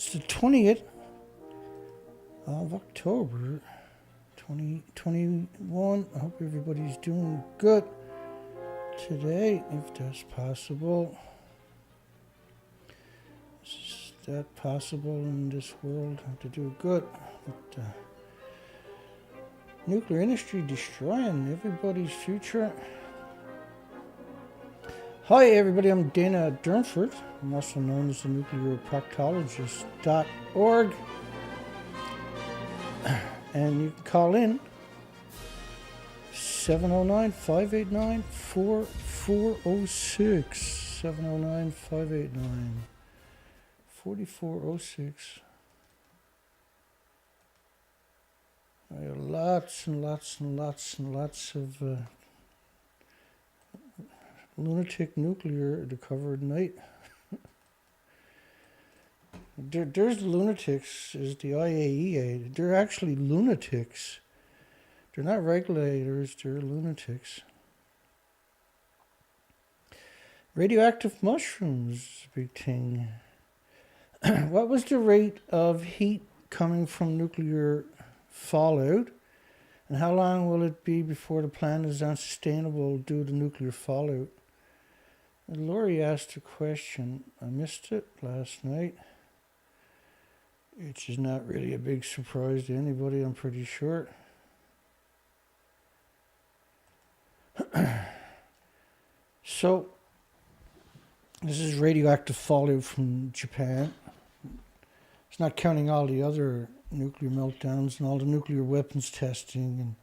It's the 20th of October, 2021. I hope everybody's doing good today, if that's possible. Is that possible in this world to do good? But, nuclear industry destroying everybody's future. Hi everybody, I'm Dana Durnford. I'm also known as the nuclearproctologist.org. And you can call in 709-589-4406. 709-589-4406. I have lots and lots and lots and lots of lunatic nuclear to cover tonight. There's lunatics, is the IAEA. They're actually lunatics. They're not regulators, they're lunatics. Radioactive mushrooms, big thing. What was the rate of heat coming from nuclear fallout? And how long will it be before the planet is unsustainable due to nuclear fallout? And Lori asked a question. I missed it last night. Which is not really a big surprise to anybody, I'm pretty sure. So, this is radioactive fallout from Japan. It's not counting all the other nuclear meltdowns and all the nuclear weapons testing and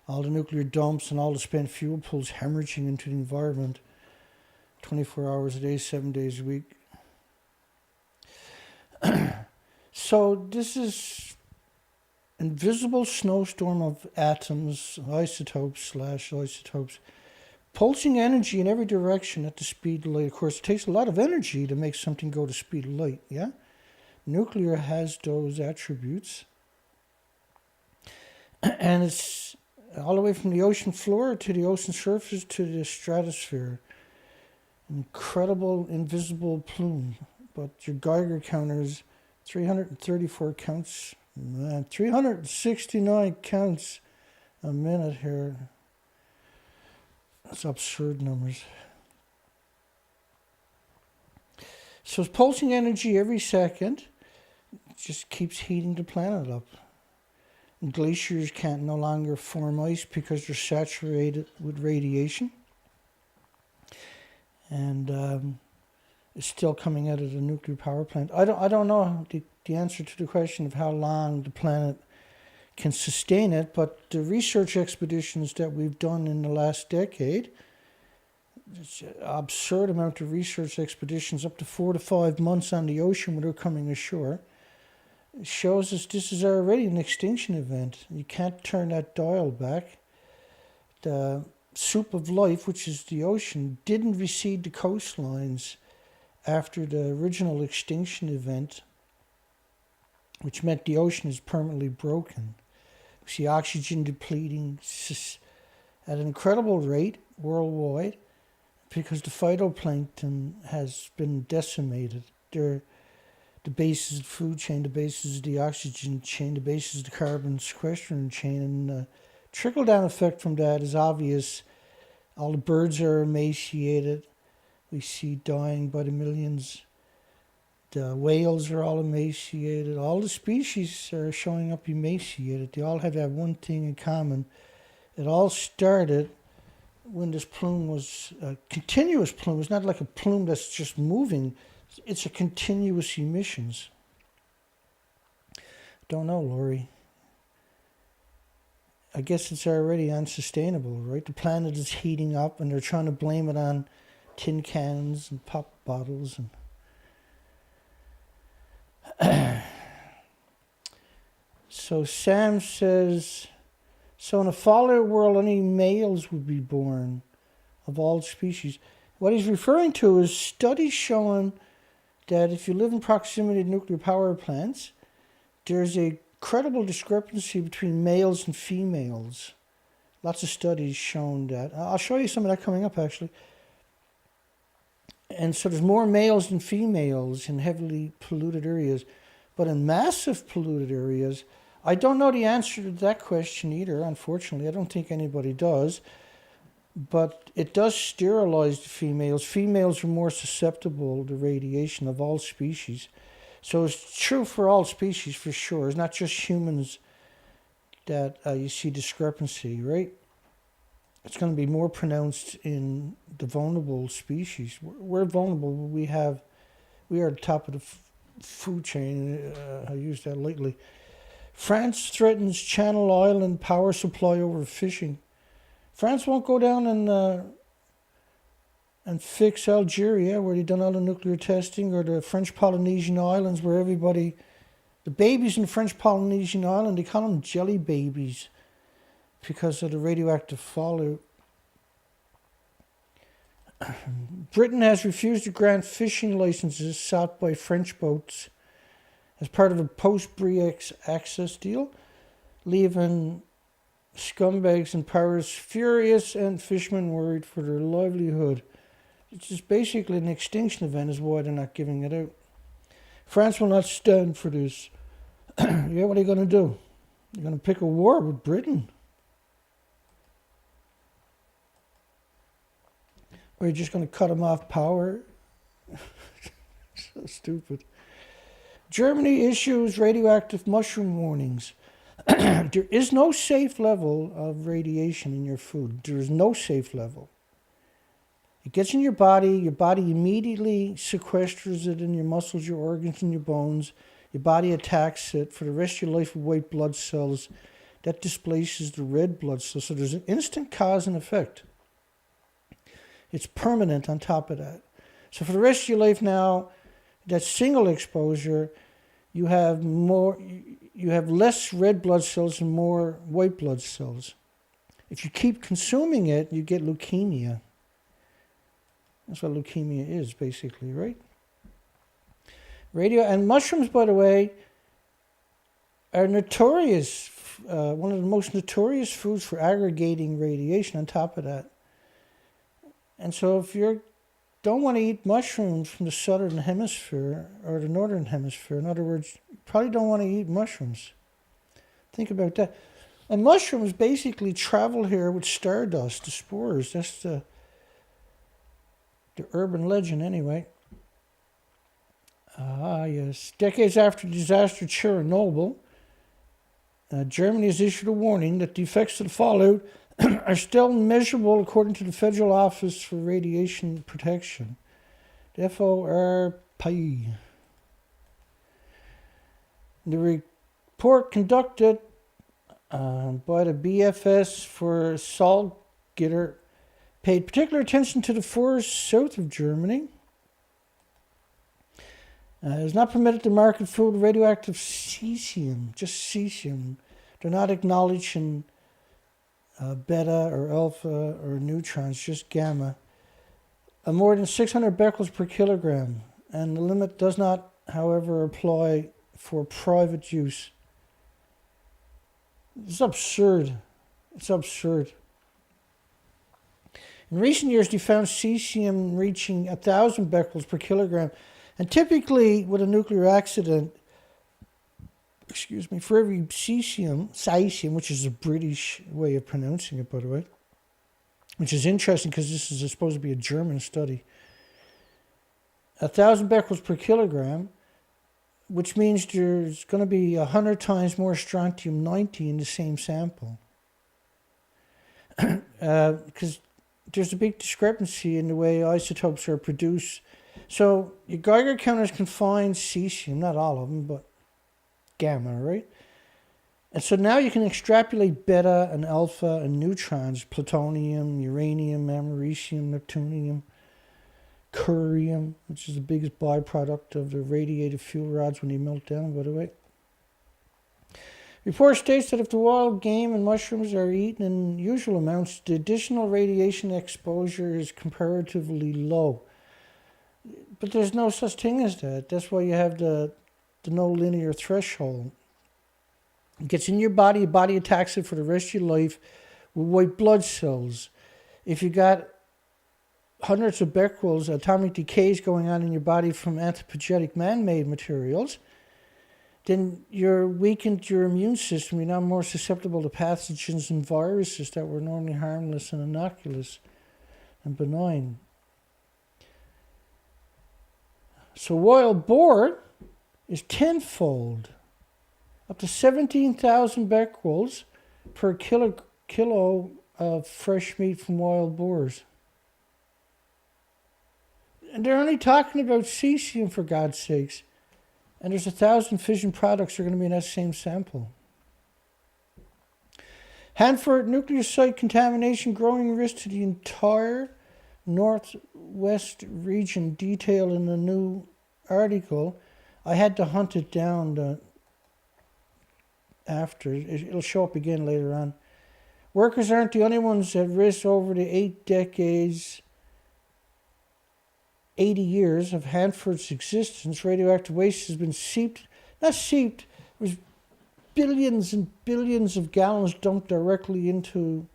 all the nuclear dumps and all the spent fuel pools hemorrhaging into the environment 24 hours a day, 7 days a week. So this is invisible snowstorm of atoms, isotopes, pulsing energy in every direction at the speed of light. Of course, it takes a lot of energy to make something go to the speed of light, yeah? Nuclear has those attributes. And it's all the way from the ocean floor to the ocean surface to the stratosphere. Incredible invisible plume. But your Geiger counters, 334 counts, man, 369 counts a minute here. That's absurd numbers. So it's pulsing energy every second. It just keeps heating the planet up. And glaciers can't no longer form ice because they're saturated with radiation. And it's still coming out of the nuclear power plant. I don't know the answer to the question of how long the planet can sustain it, but the research expeditions that we've done in the last decade, it's an absurd amount of research expeditions, up to 4 to 5 months on the ocean without coming ashore, it shows us this is already an extinction event. You can't turn that dial back. The soup of life, which is the ocean, didn't recede the coastlines after the original extinction event, which meant the ocean is permanently broken. We see oxygen depleting at an incredible rate worldwide because the phytoplankton has been decimated. They're the basis of the food chain, the basis of the oxygen chain, the basis of the carbon sequestration chain, and the trickle-down effect from that is obvious. All the birds are emaciated. We see dying by the millions. The whales are all emaciated. All the species are showing up emaciated. They all have that one thing in common. It all started when this plume was a continuous plume. It's not like a plume that's just moving. It's a continuous emissions. Don't know, Lori. I guess it's already unsustainable, right? The planet is heating up and they're trying to blame it on tin cans and pop bottles. And so Sam says, so in a fallout world, only males would be born of all species. What he's referring to is studies showing that if you live in proximity to nuclear power plants, there's a credible discrepancy between males and females. Lots of studies shown that. I'll show you some of that coming up, actually. And so there's more males than females in heavily polluted areas. But in massive polluted areas, I don't know the answer to that question either, unfortunately. I don't think anybody does. But it does sterilize the females. Females are more susceptible to radiation of all species. So it's true for all species for sure. It's not just humans that you see discrepancy, right? It's going to be more pronounced in the vulnerable species. We're vulnerable. We are at the top of the food chain. I use that lately. France threatens Channel Island power supply over fishing. France won't go down and fix Algeria, where they've done all the nuclear testing, or the French Polynesian Islands, where everybody, the babies in French Polynesian Island, they call them jelly babies because of the radioactive fallout. Britain has refused to grant fishing licenses sought by French boats as part of a post-Brexit access deal, leaving scumbags in Paris furious and fishermen worried for their livelihood. It's just basically an extinction event is why they're not giving it out. France will not stand for this. Yeah, what are you going to do? You're going to pick a war with Britain? Or you're just going to cut them off power? So stupid. Germany issues radioactive mushroom warnings. There is no safe level of radiation in your food. There is no safe level. It gets in your body immediately sequesters it in your muscles, your organs, and your bones. Your body attacks it for the rest of your life with white blood cells. That displaces the red blood cells. So there's an instant cause and effect. It's permanent on top of that. So for the rest of your life now, that single exposure, you have less red blood cells and more white blood cells. If you keep consuming it, you get leukemia. That's what leukemia is, basically, right? And mushrooms, by the way, are notorious, one of the most notorious foods for aggregating radiation on top of that. And so if you don't want to eat mushrooms from the southern hemisphere or the northern hemisphere, in other words, you probably don't want to eat mushrooms. Think about that. And mushrooms basically travel here with stardust, the spores. That's the urban legend anyway. Yes. Decades after the disaster at Chernobyl, Germany has issued a warning that the effects of the fallout are still measurable according to the Federal Office for Radiation Protection, the FORP. The report conducted by the BFS for Salzgitter paid particular attention to the forests south of Germany. It is not permitted to market food with radioactive caesium, just caesium. They're not acknowledging beta or alpha or neutrons, just gamma. More than 600 becquerels per kilogram. And the limit does not, however, apply for private use. It's absurd. It's absurd. In recent years, they found caesium reaching 1,000 becquerels per kilogram. And typically, with a nuclear accident, for every caesium, which is a British way of pronouncing it, by the way, which is interesting because this is supposed to be a German study, 1,000 becquerels per kilogram, which means there's going to be 100 times more strontium-90 in the same sample. Because there's a big discrepancy in the way isotopes are produced. So your Geiger counters can find caesium, not all of them, but gamma, right? And so now you can extrapolate beta and alpha and neutrons, plutonium, uranium, americium, neptunium, curium, which is the biggest byproduct of the radiated fuel rods when they melt down, by the way. Report states that if the wild game and mushrooms are eaten in usual amounts, the additional radiation exposure is comparatively low. But there's no such thing as that. That's why you have the no linear threshold. It gets in your body attacks it for the rest of your life with white blood cells. If you got hundreds of becquerels, atomic decays going on in your body from anthropogenic man-made materials, then you're weakened your immune system. You're now more susceptible to pathogens and viruses that were normally harmless and innocuous and benign. So wild boar is tenfold, up to 17,000 becquerels per kilo of fresh meat from wild boars. And they're only talking about caesium, for God's sakes. And there's 1,000 fission products that are going to be in that same sample. Hanford nuclear site contamination growing risk to the entire northwest region, detailed in a new article. I had to hunt it down after. It'll show up again later on. Workers aren't the only ones at risk. Over the 8 decades, 80 years of Hanford's existence, radioactive waste has been it was billions and billions of gallons dumped directly into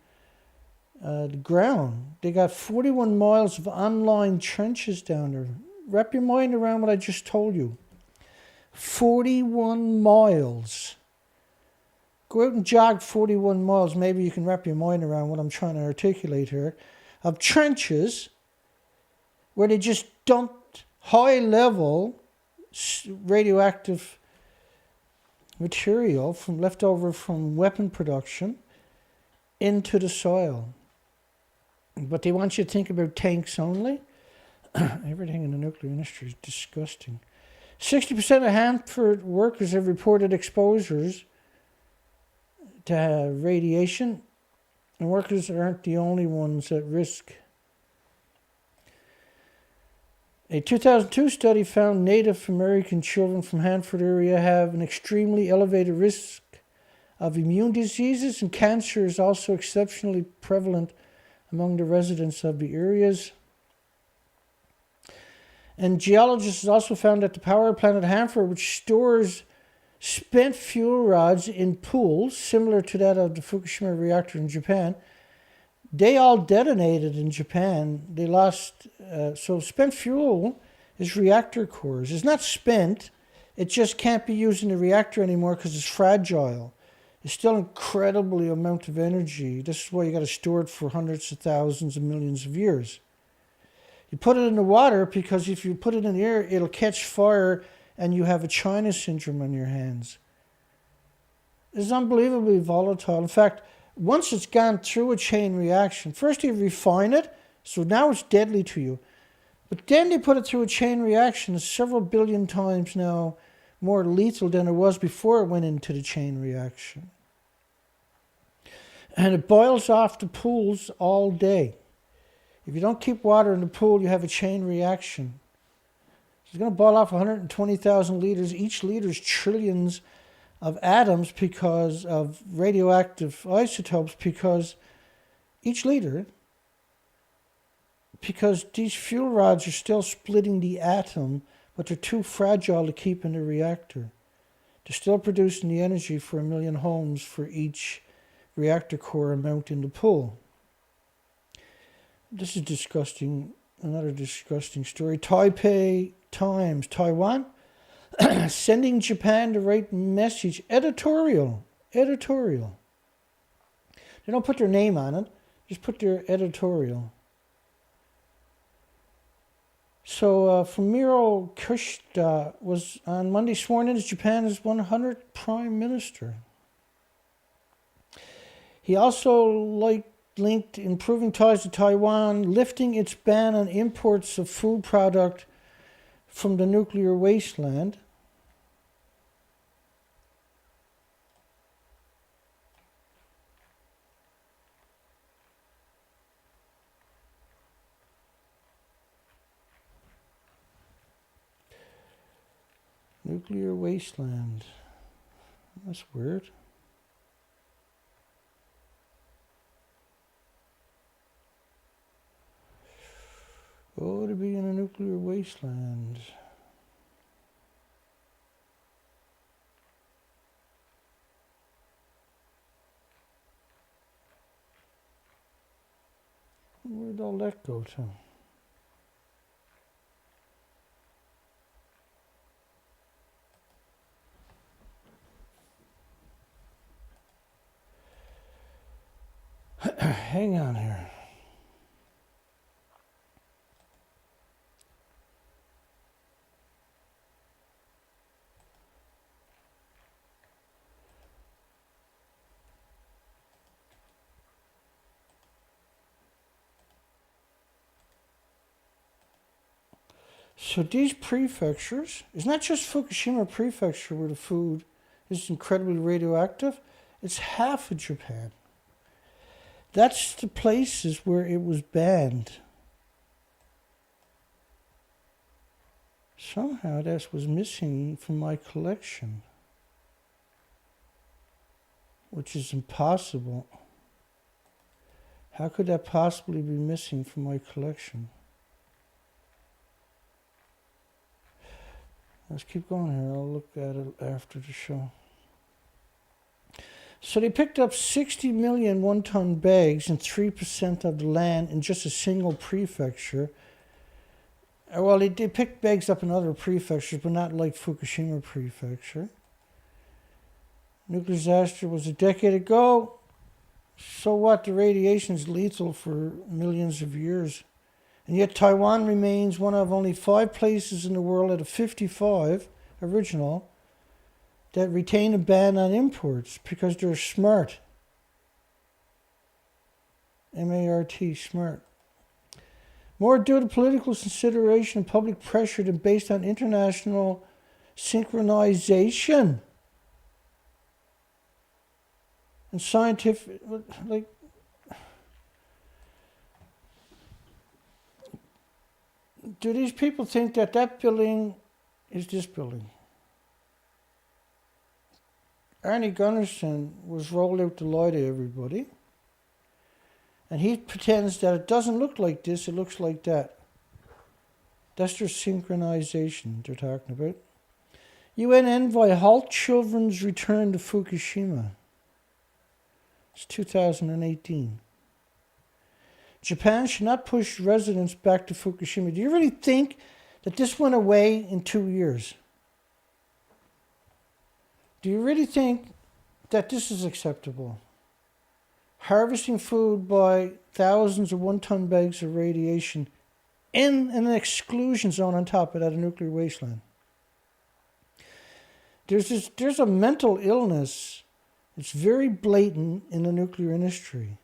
the ground. They got 41 miles of unlined trenches down there. Wrap your mind around what I just told you. 41 miles. Go out and jog 41 miles. Maybe you can wrap your mind around what I'm trying to articulate here. Of trenches where they just dumped high-level radioactive material left over from weapon production into the soil. But they want you to think about tanks only. Everything in the nuclear industry is disgusting. 60% of Hanford workers have reported exposures to radiation, and workers aren't the only ones at risk. A 2002 study found Native American children from Hanford area have an extremely elevated risk of immune diseases, and cancer is also exceptionally prevalent among the residents of the areas. And geologists also found that the power plant at Hanford, which stores spent fuel rods in pools similar to that of the Fukushima reactor in Japan, they all detonated in Japan. They lost, so spent fuel is reactor cores. It's not spent, it just can't be used in the reactor anymore because it's fragile. It's still incredibly amount of energy. This is why you got to store it for hundreds of thousands and millions of years. You put it in the water because if you put it in the air, it'll catch fire and you have a China syndrome on your hands. It's unbelievably volatile. In fact, once it's gone through a chain reaction, first you refine it, so now it's deadly to you. But then they put it through a chain reaction. It's several billion times now more lethal than it was before it went into the chain reaction. And it boils off the pools all day. If you don't keep water in the pool, you have a chain reaction. It's going to boil off 120,000 liters. Each liter is trillions of atoms because of radioactive isotopes, because each liter, because these fuel rods are still splitting the atom, but they're too fragile to keep in the reactor. They're still producing the energy for 1 million homes for each reactor core amount in the pool. This is disgusting. Another disgusting story. Taipei Times, Taiwan, sending Japan the right message. Editorial. They don't put their name on it. Just put their editorial. So Fumio Kishida was on Monday sworn in as Japan's 100th Prime Minister. He also linked improving ties to Taiwan, lifting its ban on imports of food product from the nuclear wasteland. Nuclear wasteland. That's weird. Oh, to be in a nuclear wasteland. Where'd all that go to? hang on here. So these prefectures, it's not just Fukushima Prefecture where the food is incredibly radioactive. It's half of Japan. That's the places where it was banned. Somehow that was missing from my collection, which is impossible. How could that possibly be missing from my collection? Let's keep going here. I'll look at it after the show. So they picked up 60 million one-ton bags and 3% of the land in just a single prefecture. Well, they picked bags up in other prefectures, but not like Fukushima Prefecture. Nuclear disaster was a decade ago. So what? The radiation is lethal for millions of years. And yet Taiwan remains one of only 5 places in the world out of 55 original that retain a ban on imports because they're smart. M-A-R-T, smart. More due to political consideration and public pressure than based on international synchronization. And scientific, like, do these people think that that building is this building? Arnie Gunnarsson was rolled out to lie to everybody. And he pretends that it doesn't look like this, it looks like that. That's their synchronization they're talking about. UN envoy halt children's return to Fukushima. It's 2018. Japan should not push residents back to Fukushima. Do you really think that this went away in 2 years? Do you really think that this is acceptable? Harvesting food by thousands of one-ton bags of radiation in an exclusion zone on top of that, a nuclear wasteland. There's a mental illness. It's very blatant in the nuclear industry.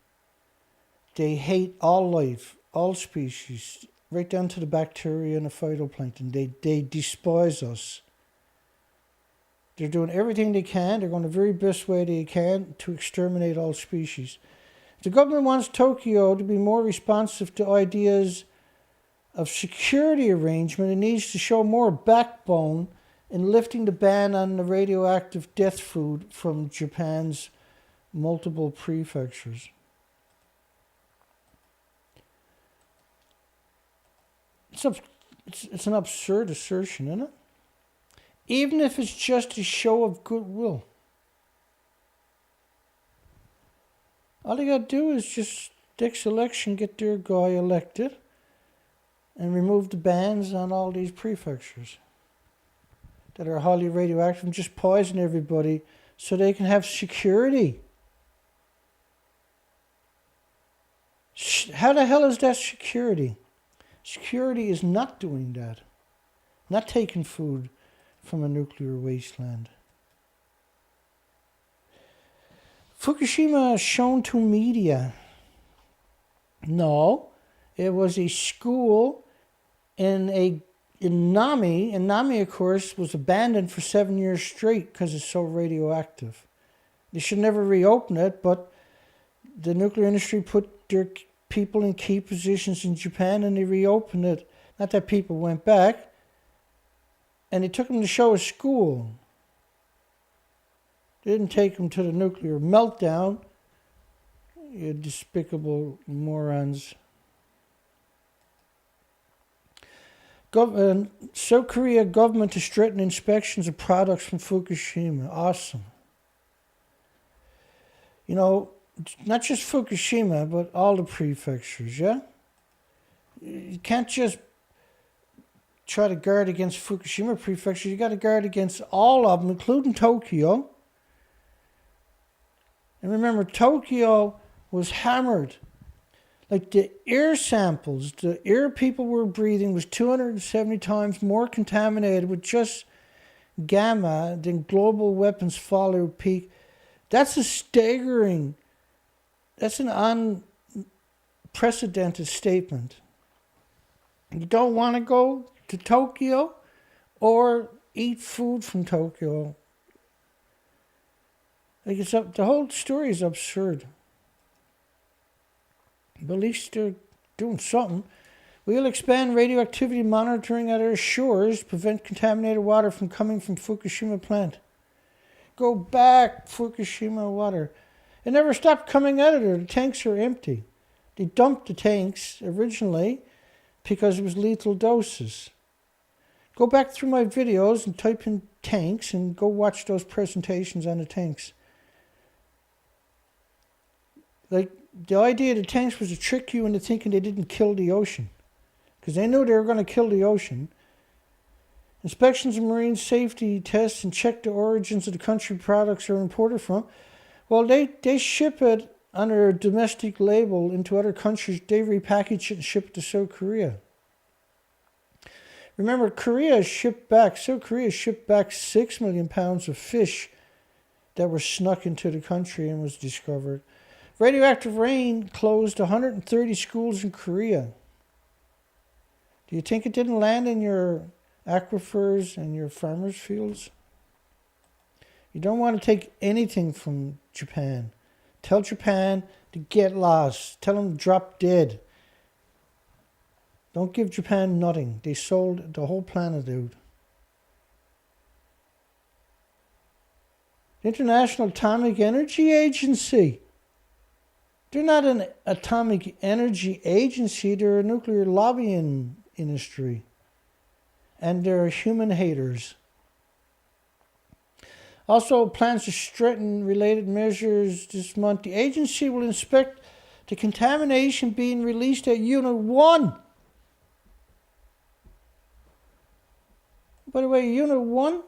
They hate all life, all species, right down to the bacteria and the phytoplankton. They despise us. They're doing everything they can. They're going the very best way they can to exterminate all species. The government wants Tokyo to be more responsive to ideas of security arrangement. It needs to show more backbone in lifting the ban on the radioactive death food from Japan's multiple prefectures. It's an absurd assertion, isn't it? Even if it's just a show of goodwill. All they got to do is just next election get their guy elected and remove the bans on all these prefectures that are highly radioactive and just poison everybody so they can have security. How the hell is that security? Security is not doing that. Not taking food from a nuclear wasteland. Fukushima shown to media. No, it was a school in Namie, and Namie, of course, was abandoned for 7 years straight because it's so radioactive. They should never reopen it, but the nuclear industry put their people in key positions in Japan and they reopened it. Not that people went back. And they took them to show a school. They didn't take them to the nuclear meltdown. You despicable morons. South Korea government to strengthen inspections of products from Fukushima. Awesome. You know, not just Fukushima, but all the prefectures, yeah? You can't just try to guard against Fukushima Prefecture. You got to guard against all of them, including Tokyo. And remember, Tokyo was hammered Like the air samples, the air people were breathing was 270 times more contaminated with just gamma than global weapons fallout peak. That's a staggering, that's an unprecedented statement. You don't want to go to Tokyo or eat food from Tokyo. Like the whole story is absurd. But at least they're doing something. We'll expand radioactivity monitoring at our shores to prevent contaminated water from coming from Fukushima plant. Go back, Fukushima water. It never stopped coming out of there. The tanks are empty. They dumped the tanks originally because it was lethal doses. Go back through my videos and type in tanks and go watch those presentations on the tanks. Like, the idea of the tanks was to trick you into thinking they didn't kill the ocean. Because they knew they were going to kill the ocean. Inspections of marine safety tests and check the origins of the country products are imported from. Well, they ship it under a domestic label into other countries. They repackage it and ship it to South Korea. Remember, South Korea shipped back 6 million pounds of fish that were snuck into the country and was discovered. Radioactive rain closed 130 schools in Korea. Do you think it didn't land in your aquifers and your farmers' fields? You don't want to take anything from Japan. Tell Japan to get lost. Tell them to drop dead. Don't give Japan nothing. They sold the whole planet out. The International Atomic Energy Agency. They're not an atomic energy agency. They're a nuclear lobbying industry. And they're human haters. Also plans to strengthen related measures this month. The agency will inspect the contamination being released at Unit 1. By the way, Unit 1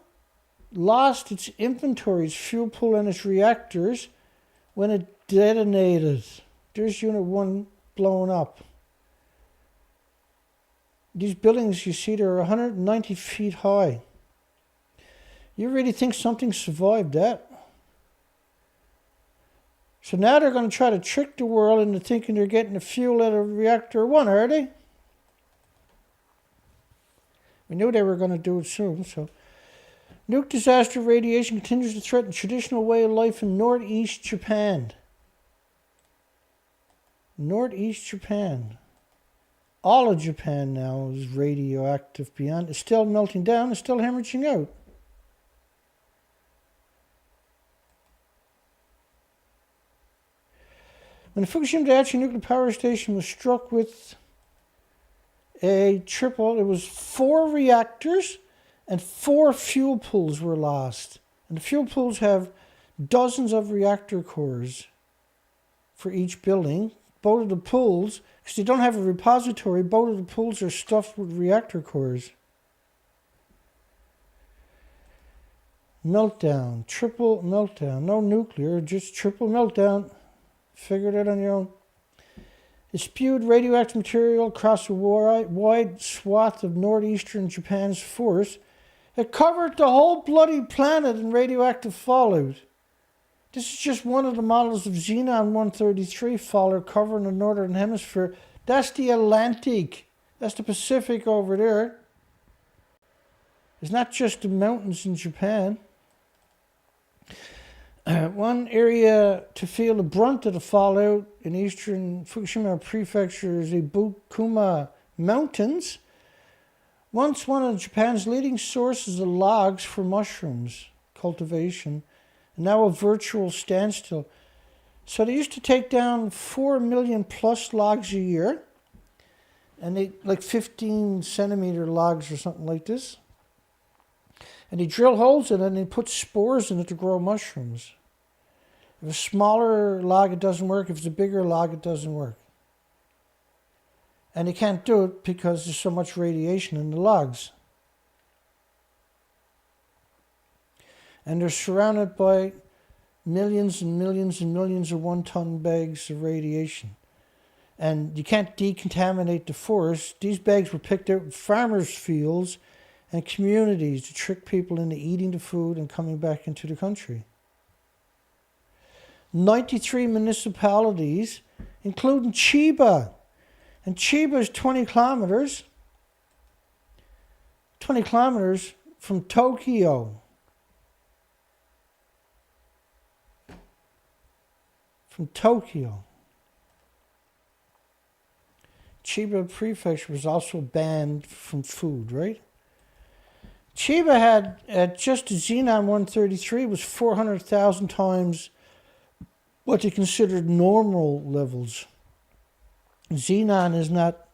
lost its inventory, its fuel pool and its reactors when it detonated. There's Unit 1 blown up. These buildings, you see, they're 190 feet high. You really think something survived that? So now they're going to try to trick the world into thinking they're getting the fuel out of reactor 1, are they? We knew they were going to do it soon, so. Nuke disaster radiation continues to threaten traditional way of life in northeast Japan. Northeast Japan. All of Japan now is radioactive beyond. It's still melting down. It's still hemorrhaging out. When the Fukushima Daiichi nuclear power station was struck with a triple, it was 4 reactors and 4 fuel pools were lost. And the fuel pools have dozens of reactor cores for each building. Both of the pools, because they don't have a repository, both of the pools are stuffed with reactor cores. Meltdown, triple meltdown. No nuclear, just triple meltdown. Figure it out on your own. It spewed radioactive material across a wide swath of northeastern Japan's forests. It covered the whole bloody planet in radioactive fallout. This is just one of the models of Xenon-133 fallout covering the northern hemisphere. That's the Atlantic. That's the Pacific over there. It's not just the mountains in Japan. One area to feel the brunt of the fallout in eastern Fukushima Prefecture is the Bukuma Mountains. Once one of Japan's leading sources of logs for mushrooms cultivation, and now a virtual standstill. So they used to take down 4 million plus logs a year, and they like 15 centimeter logs or something like this. And they drill holes in it and they put spores in it to grow mushrooms. If it's a smaller log, it doesn't work. If it's a bigger log, it doesn't work. And they can't do it because there's so much radiation in the logs. And they're surrounded by millions and millions and millions of 1-ton bags of radiation. And you can't decontaminate the forest. These bags were picked out in farmers' fields and communities to trick people into eating the food and coming back into the country. 93 municipalities, including Chiba. And Chiba is 20 kilometers from Tokyo. Chiba Prefecture was also banned from food, right? Chiba had just the xenon 133 was 400,000 times what they considered normal levels. Xenon is not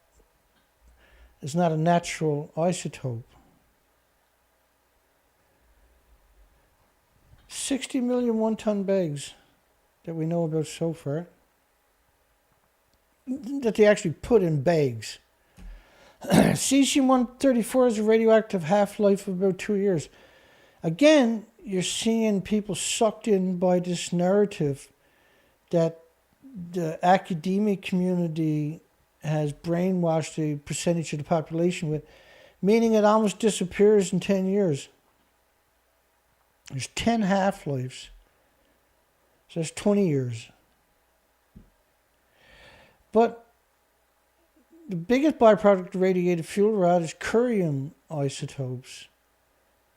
a natural isotope. 60 million one-ton bags that we know about so far, that they actually put in bags. Caesium-134 has a radioactive half-life of about 2 years. Again, you're seeing people sucked in by this narrative that the academic community has brainwashed a percentage of the population with, meaning it almost disappears in 10 years. There's 10 half-lives. So that's 20 years. But the biggest byproduct of radiated fuel rod is curium isotopes.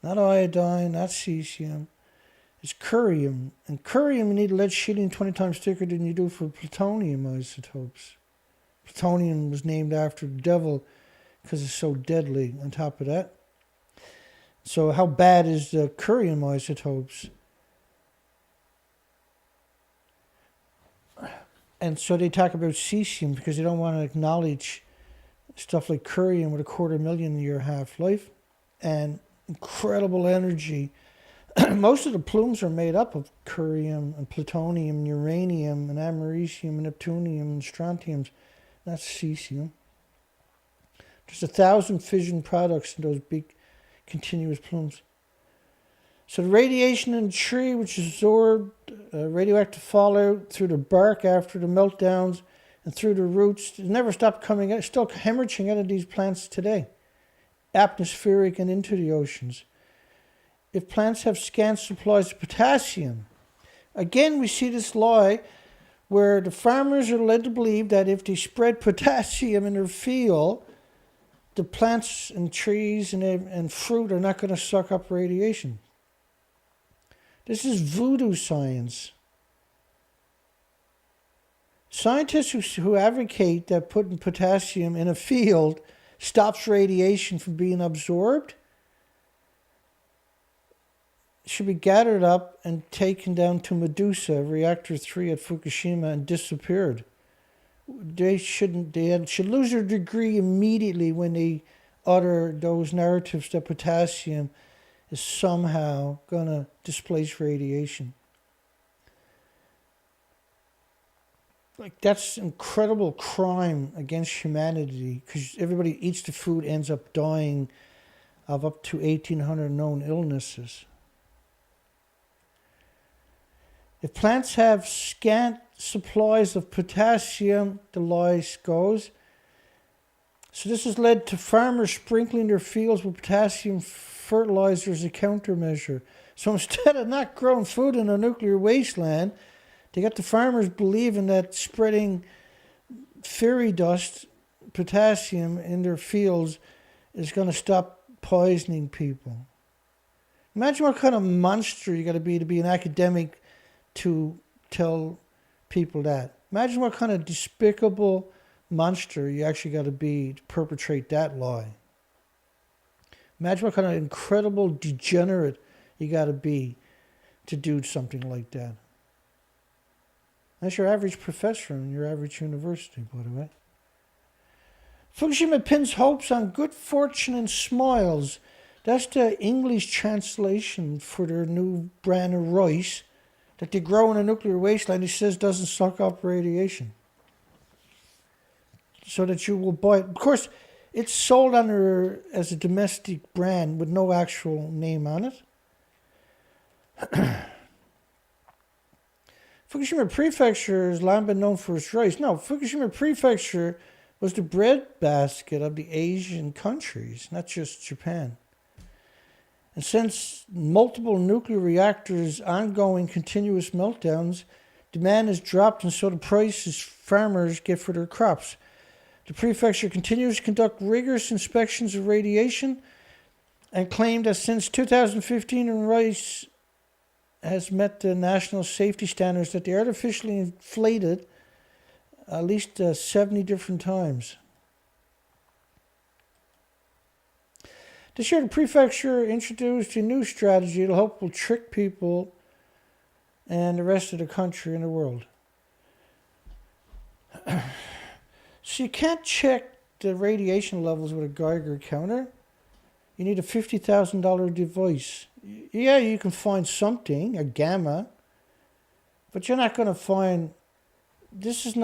Not iodine, not cesium. It's curium. And curium, you need lead sheeting 20 times thicker than you do for plutonium isotopes. Plutonium was named after the devil because it's so deadly on top of that. So how bad is the curium isotopes? And so they talk about cesium because they don't want to acknowledge stuff like curium with a 250,000-year half-life and incredible energy. Most of the plumes are made up of curium and plutonium and uranium and americium and neptunium and strontium. That's cesium. There's 1,000 fission products in those big continuous plumes. So the radiation in the tree, which is absorbed, radioactive fallout through the bark after the meltdowns and through the roots, it never stopped coming out. It's still hemorrhaging out of these plants today, atmospheric and into the oceans. If plants have scant supplies of potassium, again we see this lie where the farmers are led to believe that if they spread potassium in their field, the plants and trees and fruit are not going to suck up radiation. This is voodoo science. Scientists who advocate that putting potassium in a field stops radiation from being absorbed should be gathered up and taken down to Medusa, Reactor 3 at Fukushima, and disappeared. They should lose their degree immediately when they utter those narratives that potassium is somehow going to displace radiation. Like, that's incredible crime against humanity, because everybody eats the food ends up dying of up to 1,800 known illnesses. If plants have scant supplies of potassium, the lie goes. So this has led to farmers sprinkling their fields with potassium fertilizer as a countermeasure. So instead of not growing food in a nuclear wasteland, they got the farmers believing that spreading fairy dust, potassium in their fields is going to stop poisoning people. Imagine what kind of monster you got to be an academic to tell people that. Imagine what kind of despicable monster you actually got to be to perpetrate that lie. Imagine what kind of incredible degenerate you got to be to do something like that. That's your average professor in your average university, by the way. Fukushima pins hopes on good fortune and smiles. That's the English translation for their new brand of rice that they grow in a nuclear wasteland. He says doesn't suck up radiation. So that you will buy it. Of course, it's sold under as a domestic brand with no actual name on it. Fukushima Prefecture has long been known for its rice. No, Fukushima Prefecture was the breadbasket of the Asian countries, not just Japan. And since multiple nuclear reactors' ongoing continuous meltdowns, demand has dropped, and so the prices farmers get for their crops. The prefecture continues to conduct rigorous inspections of radiation and claimed that since 2015 rice has met the national safety standards that they artificially inflated at least 70 different times. This year, the prefecture introduced a new strategy that hope will trick people and the rest of the country and the world. So you can't check the radiation levels with a Geiger counter. You need a $50,000 device. Yeah, you can find something, a gamma, but you're not going to find, this is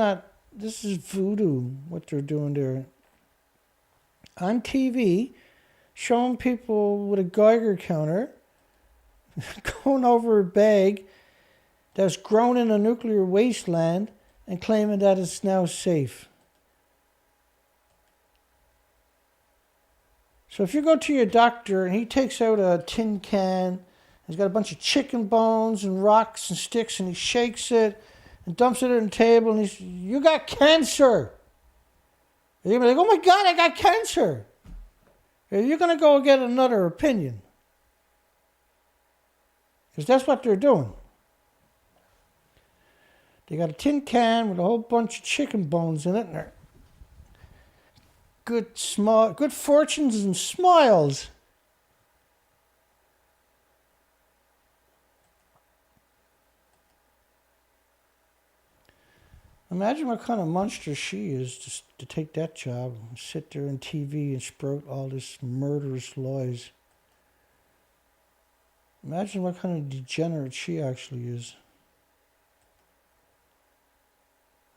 voodoo, what they're doing there. On TV, showing people with a Geiger counter going over a bag that's grown in a nuclear wasteland and claiming that it's now safe. So if you go to your doctor and he takes out a tin can, he's got a bunch of chicken bones and rocks and sticks, and he shakes it and dumps it on the table, and he's, you got cancer. And you'll be like, oh my God, I got cancer. You're going to go get another opinion. Because that's what they're doing. They got a tin can with a whole bunch of chicken bones in it, and they're good fortunes and smiles. Imagine what kind of monster she is to take that job and sit there on TV and sprout all this murderous lies. Imagine what kind of degenerate she actually is.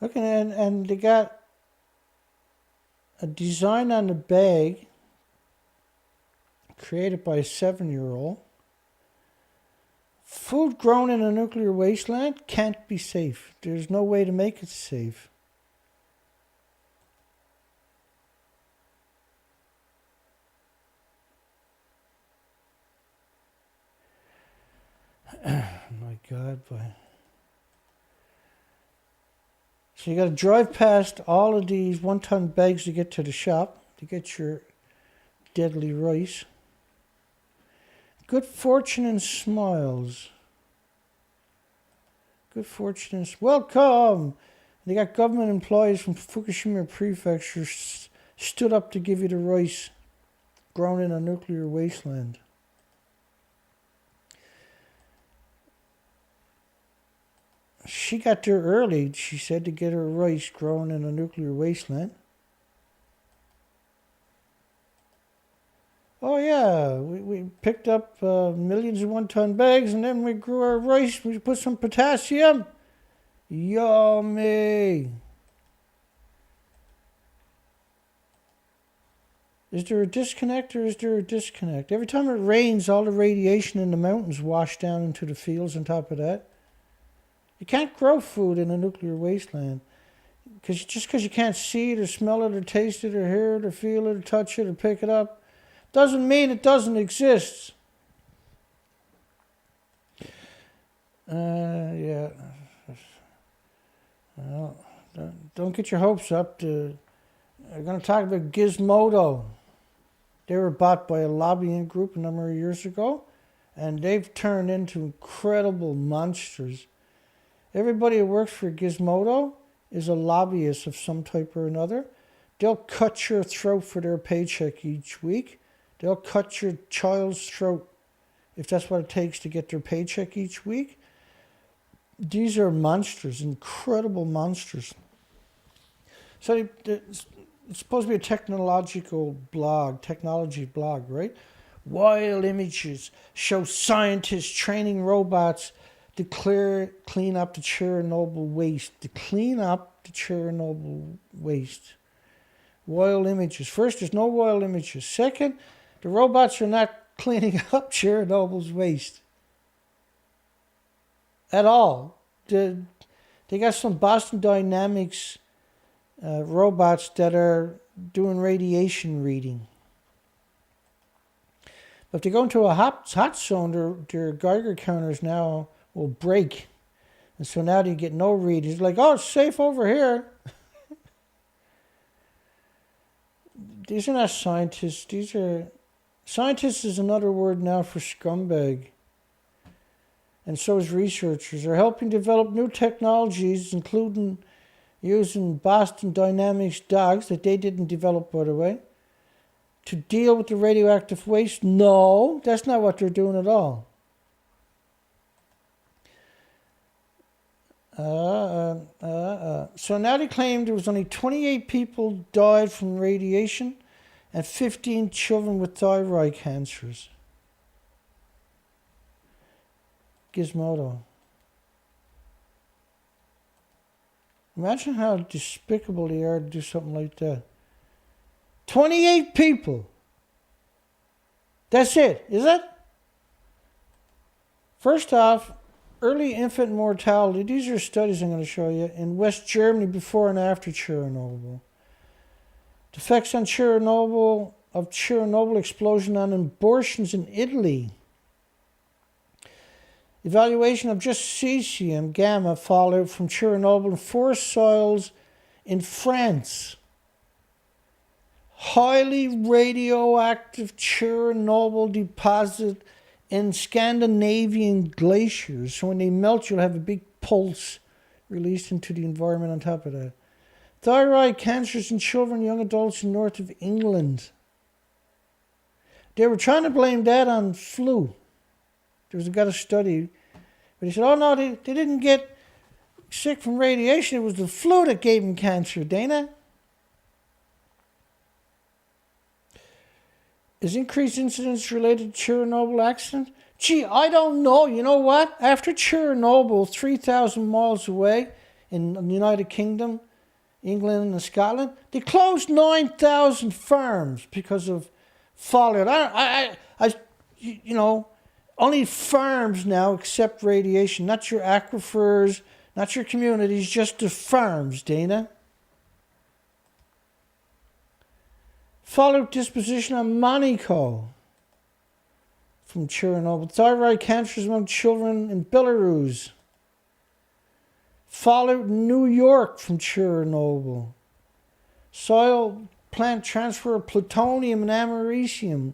Look, and they got a design on the bag created by a 7-year-old. Food grown in a nuclear wasteland can't be safe. There's no way to make it safe. My God, boy. So you got to drive past all of these 1-ton bags to get to the shop, to get your deadly rice. Good fortune and smiles. Good fortune and welcome. They got government employees from Fukushima Prefecture stood up to give you the rice grown in a nuclear wasteland. She got there early, she said, to get her rice grown in a nuclear wasteland. Oh yeah, we picked up millions of 1-ton bags, and then we grew our rice. We put some potassium. Yummy. Is there a disconnect or is there a disconnect? Every time it rains, all the radiation in the mountains wash down into the fields on top of that. You can't grow food in a nuclear wasteland. Just because you can't see it or smell it or taste it or hear it or feel it or touch it or pick it up, doesn't mean it doesn't exist. Yeah. Well, don't get your hopes up. We're going to talk about Gizmodo. They were bought by a lobbying group a number of years ago, and they've turned into incredible monsters. Everybody who works for Gizmodo is a lobbyist of some type or another. They'll cut your throat for their paycheck each week. They'll cut your child's throat if that's what it takes to get their paycheck each week. These are monsters, incredible monsters. So it's supposed to be a technology blog, right? Wild images show scientists training robots to clean up the Chernobyl waste. Wild images. First, there's no wild images. Second, the robots are not cleaning up Chernobyl's waste at all. They got some Boston Dynamics robots that are doing radiation reading. But if they go into a hot zone, their Geiger counters now will break. And so now they get no read. He's like, oh, it's safe over here. These are not scientists. Scientists is another word now for scumbag. And so is researchers. They're helping develop new technologies, including using Boston Dynamics dogs that they didn't develop, by the way, to deal with the radioactive waste. No, that's not what they're doing at all. So now they claim there was only 28 people died from radiation and 15 children with thyroid cancers. Gizmodo. Imagine how despicable they are to do something like that. 28 people. That's it, is it? First off, early infant mortality. These are studies I'm going to show you in West Germany before and after Chernobyl. The effects on Chernobyl explosion on abortions in Italy. Evaluation of just caesium gamma fallout from Chernobyl in forest soils in France. Highly radioactive Chernobyl deposit in Scandinavian glaciers. So when they melt, you'll have a big pulse released into the environment on top of that. Thyroid cancers in children and young adults in north of England. They were trying to blame that on flu. Got a study, but he said, oh no, they didn't get sick from radiation. It was the flu that gave them cancer, Dana. Is increased incidence related to Chernobyl accident? Gee, I don't know. You know what? After Chernobyl, 3,000 miles away in the United Kingdom, England and Scotland, they closed 9,000 farms because of fallout. Only farms now accept radiation, not your aquifers, not your communities, just the farms, Dana. Fallout disposition on Monaco from Chernobyl. Thyroid cancers among children in Belarus. Fallout in New York from Chernobyl. Soil plant transfer of plutonium and americium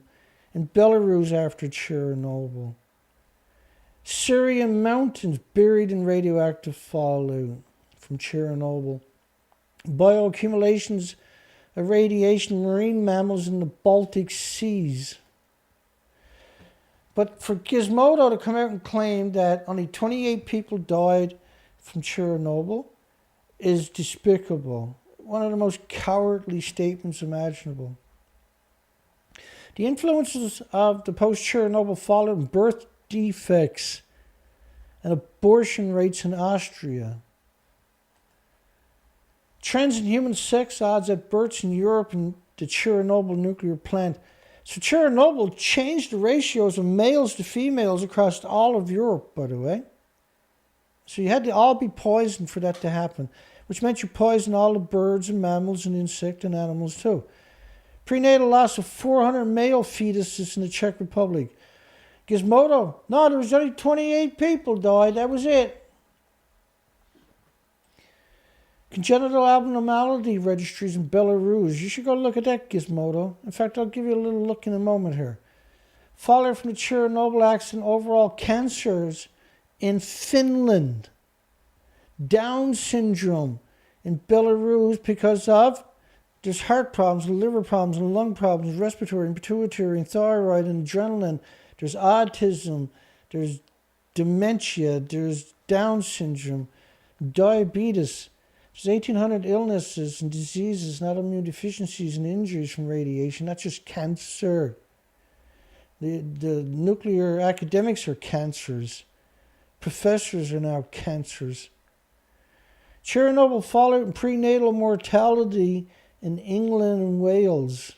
in Belarus after Chernobyl. Syrian mountains buried in radioactive fallout from Chernobyl. Bioaccumulations of radiation marine mammals in the Baltic Seas. But for Gizmodo to come out and claim that only 28 people died from Chernobyl is despicable. One of the most cowardly statements imaginable. The influences of the post-Chernobyl fallout and birth defects and abortion rates in Austria. Trends in human sex odds at births in Europe and the Chernobyl nuclear plant. So Chernobyl changed the ratios of males to females across all of Europe, by the way. So you had to all be poisoned for that to happen, which meant you poisoned all the birds and mammals and insect and animals too. Prenatal loss of 400 male fetuses in the Czech Republic. Gizmodo, no, there was only 28 people died, that was it. Congenital abnormality registries in Belarus. You should go look at that, Gizmodo. In fact, I'll give you a little look in a moment here. Fallout from the Chernobyl accident, overall cancers in Finland. Down syndrome in Belarus because of there's heart problems, and liver problems, and lung problems, respiratory and pituitary and thyroid and adrenaline. There's autism, there's dementia, there's Down syndrome, diabetes. There's 1,800 illnesses and diseases, not immune deficiencies and injuries from radiation, not just cancer. The nuclear academics are cancers. Professors are now cancers. Chernobyl fallout and prenatal mortality in England and Wales.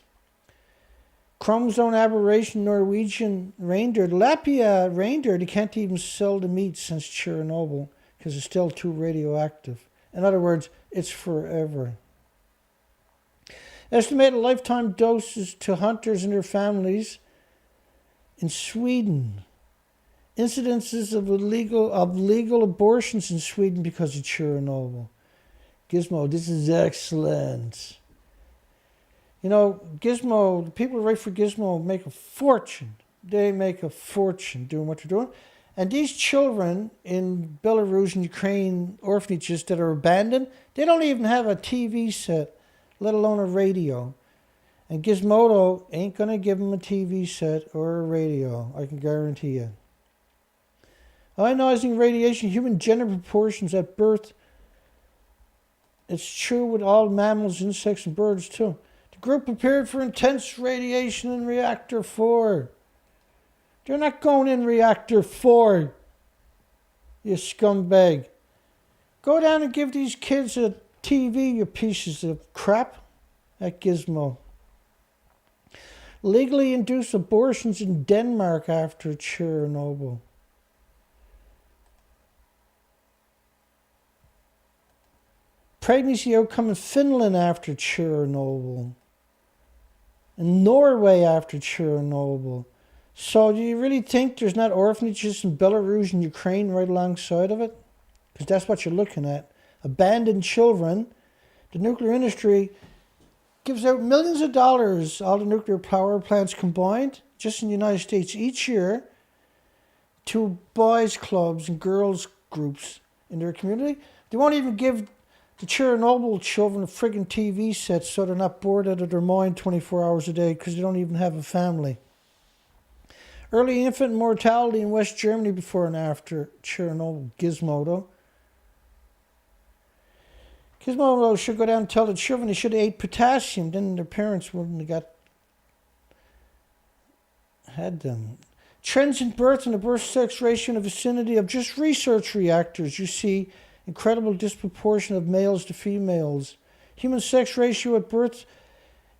Chromosome aberration Norwegian reindeer. Lapia reindeer, they can't even sell the meat since Chernobyl because it's still too radioactive. In other words, it's forever. Estimated lifetime doses to hunters and their families in Sweden. Incidences of legal abortions in Sweden because of Chernobyl. Gizmo, this is excellent. You know, Gizmo, the people who write for Gizmo make a fortune. They make a fortune doing what they're doing. And these children in Belarus and Ukraine orphanages that are abandoned, they don't even have a TV set, let alone a radio. And Gizmodo ain't going to give them a TV set or a radio, I can guarantee you. Ionizing radiation, human gender proportions at birth. It's true with all mammals, insects, and birds too. The group prepared for intense radiation in Reactor 4. They're not going in Reactor 4, you scumbag. Go down and give these kids a TV, you pieces of crap, at Gizmo. Legally induced abortions in Denmark after Chernobyl. Pregnancy outcome in Finland after Chernobyl. In Norway after Chernobyl. So do you really think there's not orphanages in Belarus and Ukraine right alongside of it? Because that's what you're looking at. Abandoned children. The nuclear industry gives out millions of dollars, all the nuclear power plants combined, just in the United States each year, to boys' clubs and girls' groups in their community. They won't even give the Chernobyl children a friggin' TV set so they're not bored out of their mind 24 hours a day because they don't even have a family. Early infant mortality in West Germany before and after Chernobyl. Gizmodo. Gizmodo should go down and tell the children they should have ate potassium, then their parents wouldn't have had them. Trends in birth and the birth-sex ratio in the vicinity of just research reactors. You see incredible disproportion of males to females. Human sex ratio at birth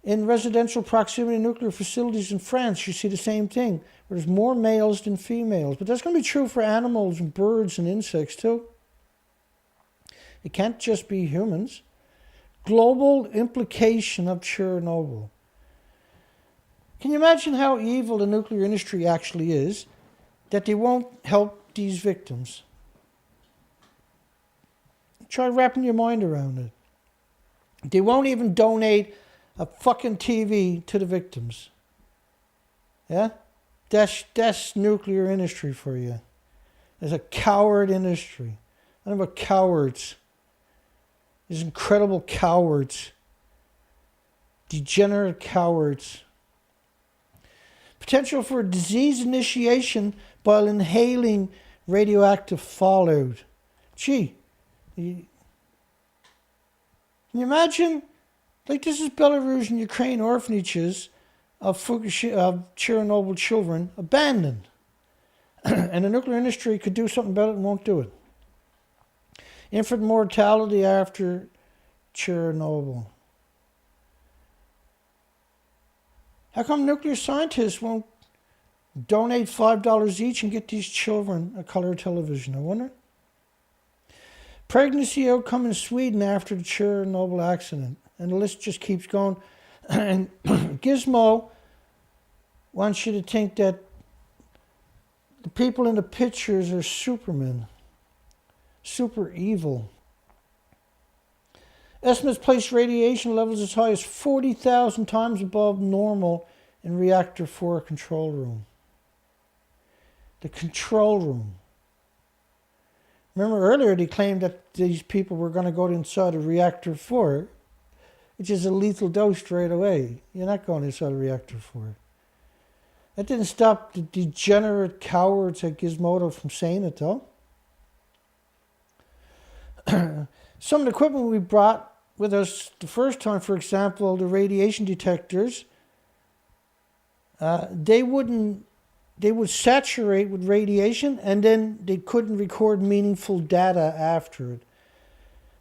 in residential proximity to nuclear facilities in France. You see the same thing, where there's more males than females. But that's going to be true for animals and birds and insects too. It can't just be humans. Global implication of Chernobyl. Can you imagine how evil the nuclear industry actually is, that they won't help these victims? Try wrapping your mind around it. They won't even donate a fucking TV to the victims. Yeah? That's nuclear industry for you. It's a coward industry. I don't know about cowards. These incredible cowards. Degenerate cowards. Potential for disease initiation while inhaling radioactive fallout. Gee. Can you imagine? Like, this is Belarus and Ukraine orphanages of Chernobyl children abandoned. And the nuclear industry could do something about it and won't do it. Infant mortality after Chernobyl. How come nuclear scientists won't donate $5 each and get these children a color television? I wonder. Pregnancy outcome in Sweden after the Chernobyl accident. And the list just keeps going. And Gizmo wants you to think that the people in the pictures are supermen. Super evil. Estimates place radiation levels as high as 40,000 times above normal in Reactor 4 control room. The control room. Remember earlier they claimed that these people were going to go inside of Reactor 4, which is a lethal dose straight away. You're not going inside of Reactor 4. That didn't stop the degenerate cowards at Gizmodo from saying it though. Some of the equipment we brought with us the first time, for example, the radiation detectors, they would saturate with radiation and then they couldn't record meaningful data after it.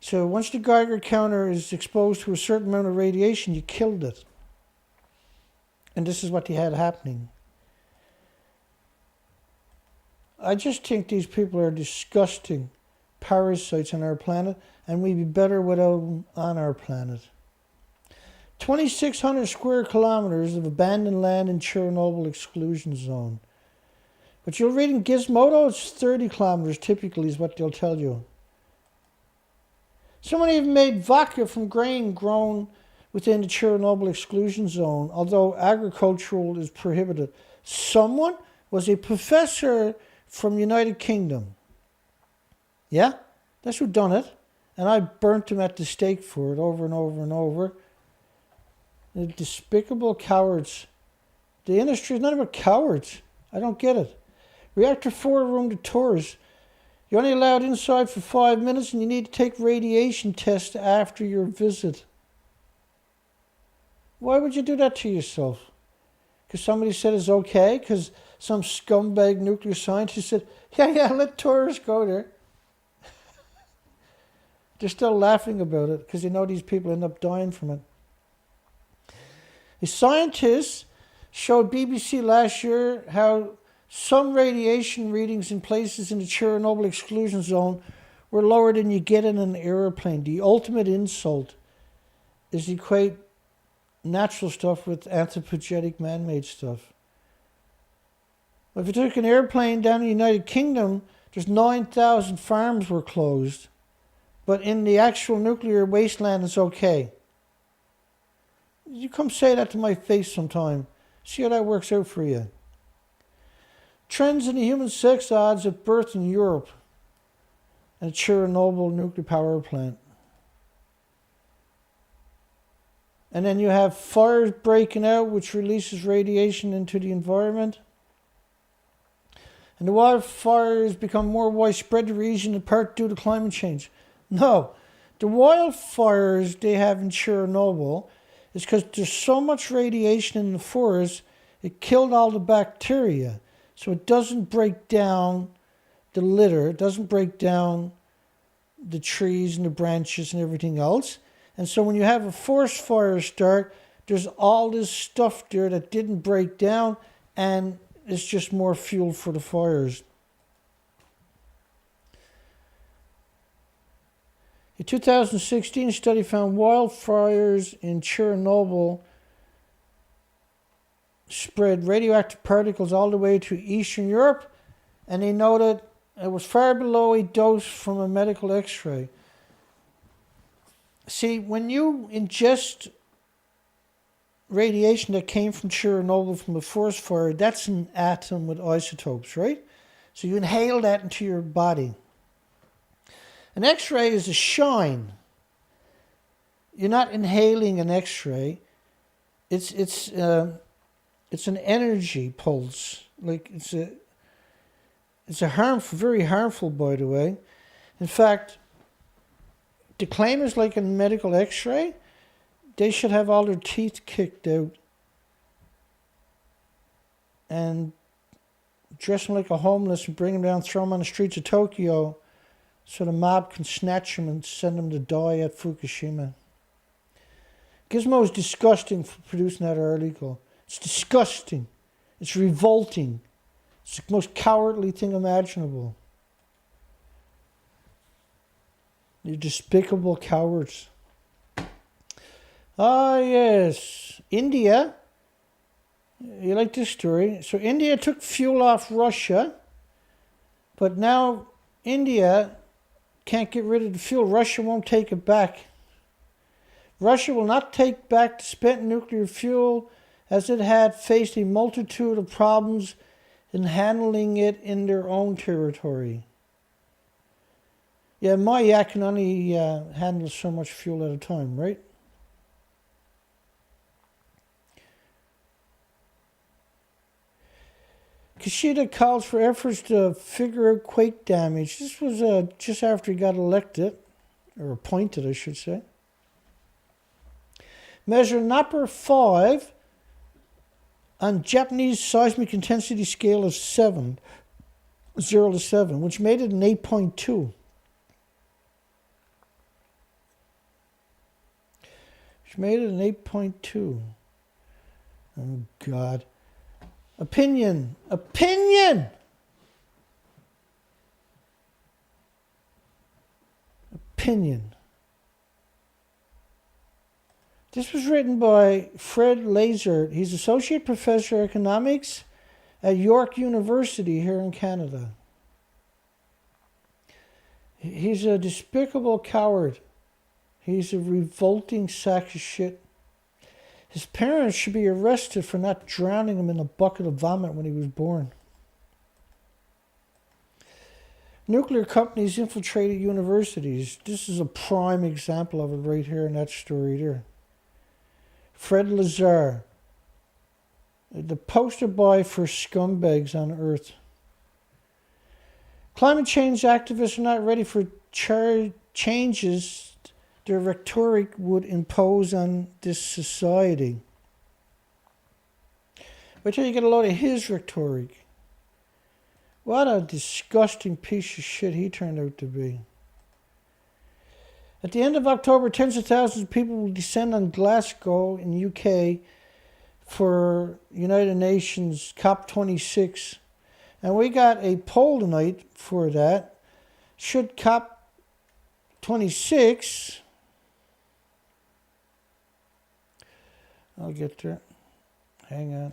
So once the Geiger counter is exposed to a certain amount of radiation, you killed it. And this is what they had happening. I just think these people are disgusting. parasites on our planet, and we'd be better without them on our planet. 2,600 square kilometers of abandoned land in Chernobyl exclusion zone. But you'll read in Gizmodo, it's 30 kilometers typically is what they'll tell you. Someone even made vodka from grain grown within the Chernobyl exclusion zone, although agricultural is prohibited. Someone was a professor from United Kingdom. Yeah, that's who done it. And I burnt him at the stake for it over and over and over. The despicable cowards. The industry is not about cowards. I don't get it. Reactor 4 room to tours. You're only allowed inside for 5 minutes and you need to take radiation tests after your visit. Why would you do that to yourself? Because somebody said it's okay? Because some scumbag nuclear scientist said, yeah, let tourists go there. They're still laughing about it because they know these people end up dying from it. The scientists showed BBC last year how some radiation readings in places in the Chernobyl exclusion zone were lower than you get in an airplane. The ultimate insult is to equate natural stuff with anthropogenic man-made stuff. If you took an airplane down in the United Kingdom, there's 9,000 farms were closed. But in the actual nuclear wasteland, it's okay. You come say that to my face sometime. See how that works out for you. Trends in the human sex odds at birth in Europe and Chernobyl nuclear power plant. And then you have fires breaking out, which releases radiation into the environment. And the wildfires become more widespread in the region, in part due to climate change. No, the wildfires they have in Chernobyl is because there's so much radiation in the forest, it killed all the bacteria. So it doesn't break down the litter, it doesn't break down the trees and the branches and everything else. And so when you have a forest fire start, there's all this stuff there that didn't break down, and it's just more fuel for the fires. A 2016 study found wildfires in Chernobyl spread radioactive particles all the way to Eastern Europe, and they noted it was far below a dose from a medical x-ray. See, when you ingest radiation that came from Chernobyl from a forest fire, that's an atom with isotopes, right? So you inhale that into your body. An X-ray is a shine. You're not inhaling an X-ray. It's an energy pulse. Like it's a harmful, very harmful, by the way. In fact, the claimers like a medical X-ray, they should have all their teeth kicked out and dress them like a homeless and bring them down, throw them on the streets of Tokyo, so the mob can snatch them and send them to die at Fukushima. Gizmo is disgusting for producing that article. It's disgusting. It's revolting. It's the most cowardly thing imaginable. You despicable cowards. Ah, yes. India. You like this story? So India took fuel off Russia, but now India can't get rid of the fuel. Russia won't take it back. Russia will not take back the spent nuclear fuel, as it had faced a multitude of problems in handling it in their own territory. Yeah, my yak can only handle so much fuel at a time, right? Kishida calls for efforts to figure out quake damage. This was just after he got elected, or appointed, I should say. Measure Nopper 5 on Japanese seismic intensity scale of 0 to 7, which made it an 8.2. Which made it an 8.2. Oh, God. Opinion. opinion. This was written by Fred Lazard. He's Associate Professor of Economics at York University here in Canada. He's a despicable coward. He's a revolting sack of shit. His parents should be arrested for not drowning him in a bucket of vomit when he was born. Nuclear companies infiltrated universities. This is a prime example of it right here in that story there. Fred Lazar, the poster boy for scumbags on Earth. Climate change activists are not ready for changes their rhetoric would impose on this society. Wait till you get a load of his rhetoric. What a disgusting piece of shit he turned out to be. At the end of October, tens of thousands of people will descend on Glasgow in the UK for United Nations COP26. And we got a poll tonight for that. Should COP26... I'll get there. Hang on.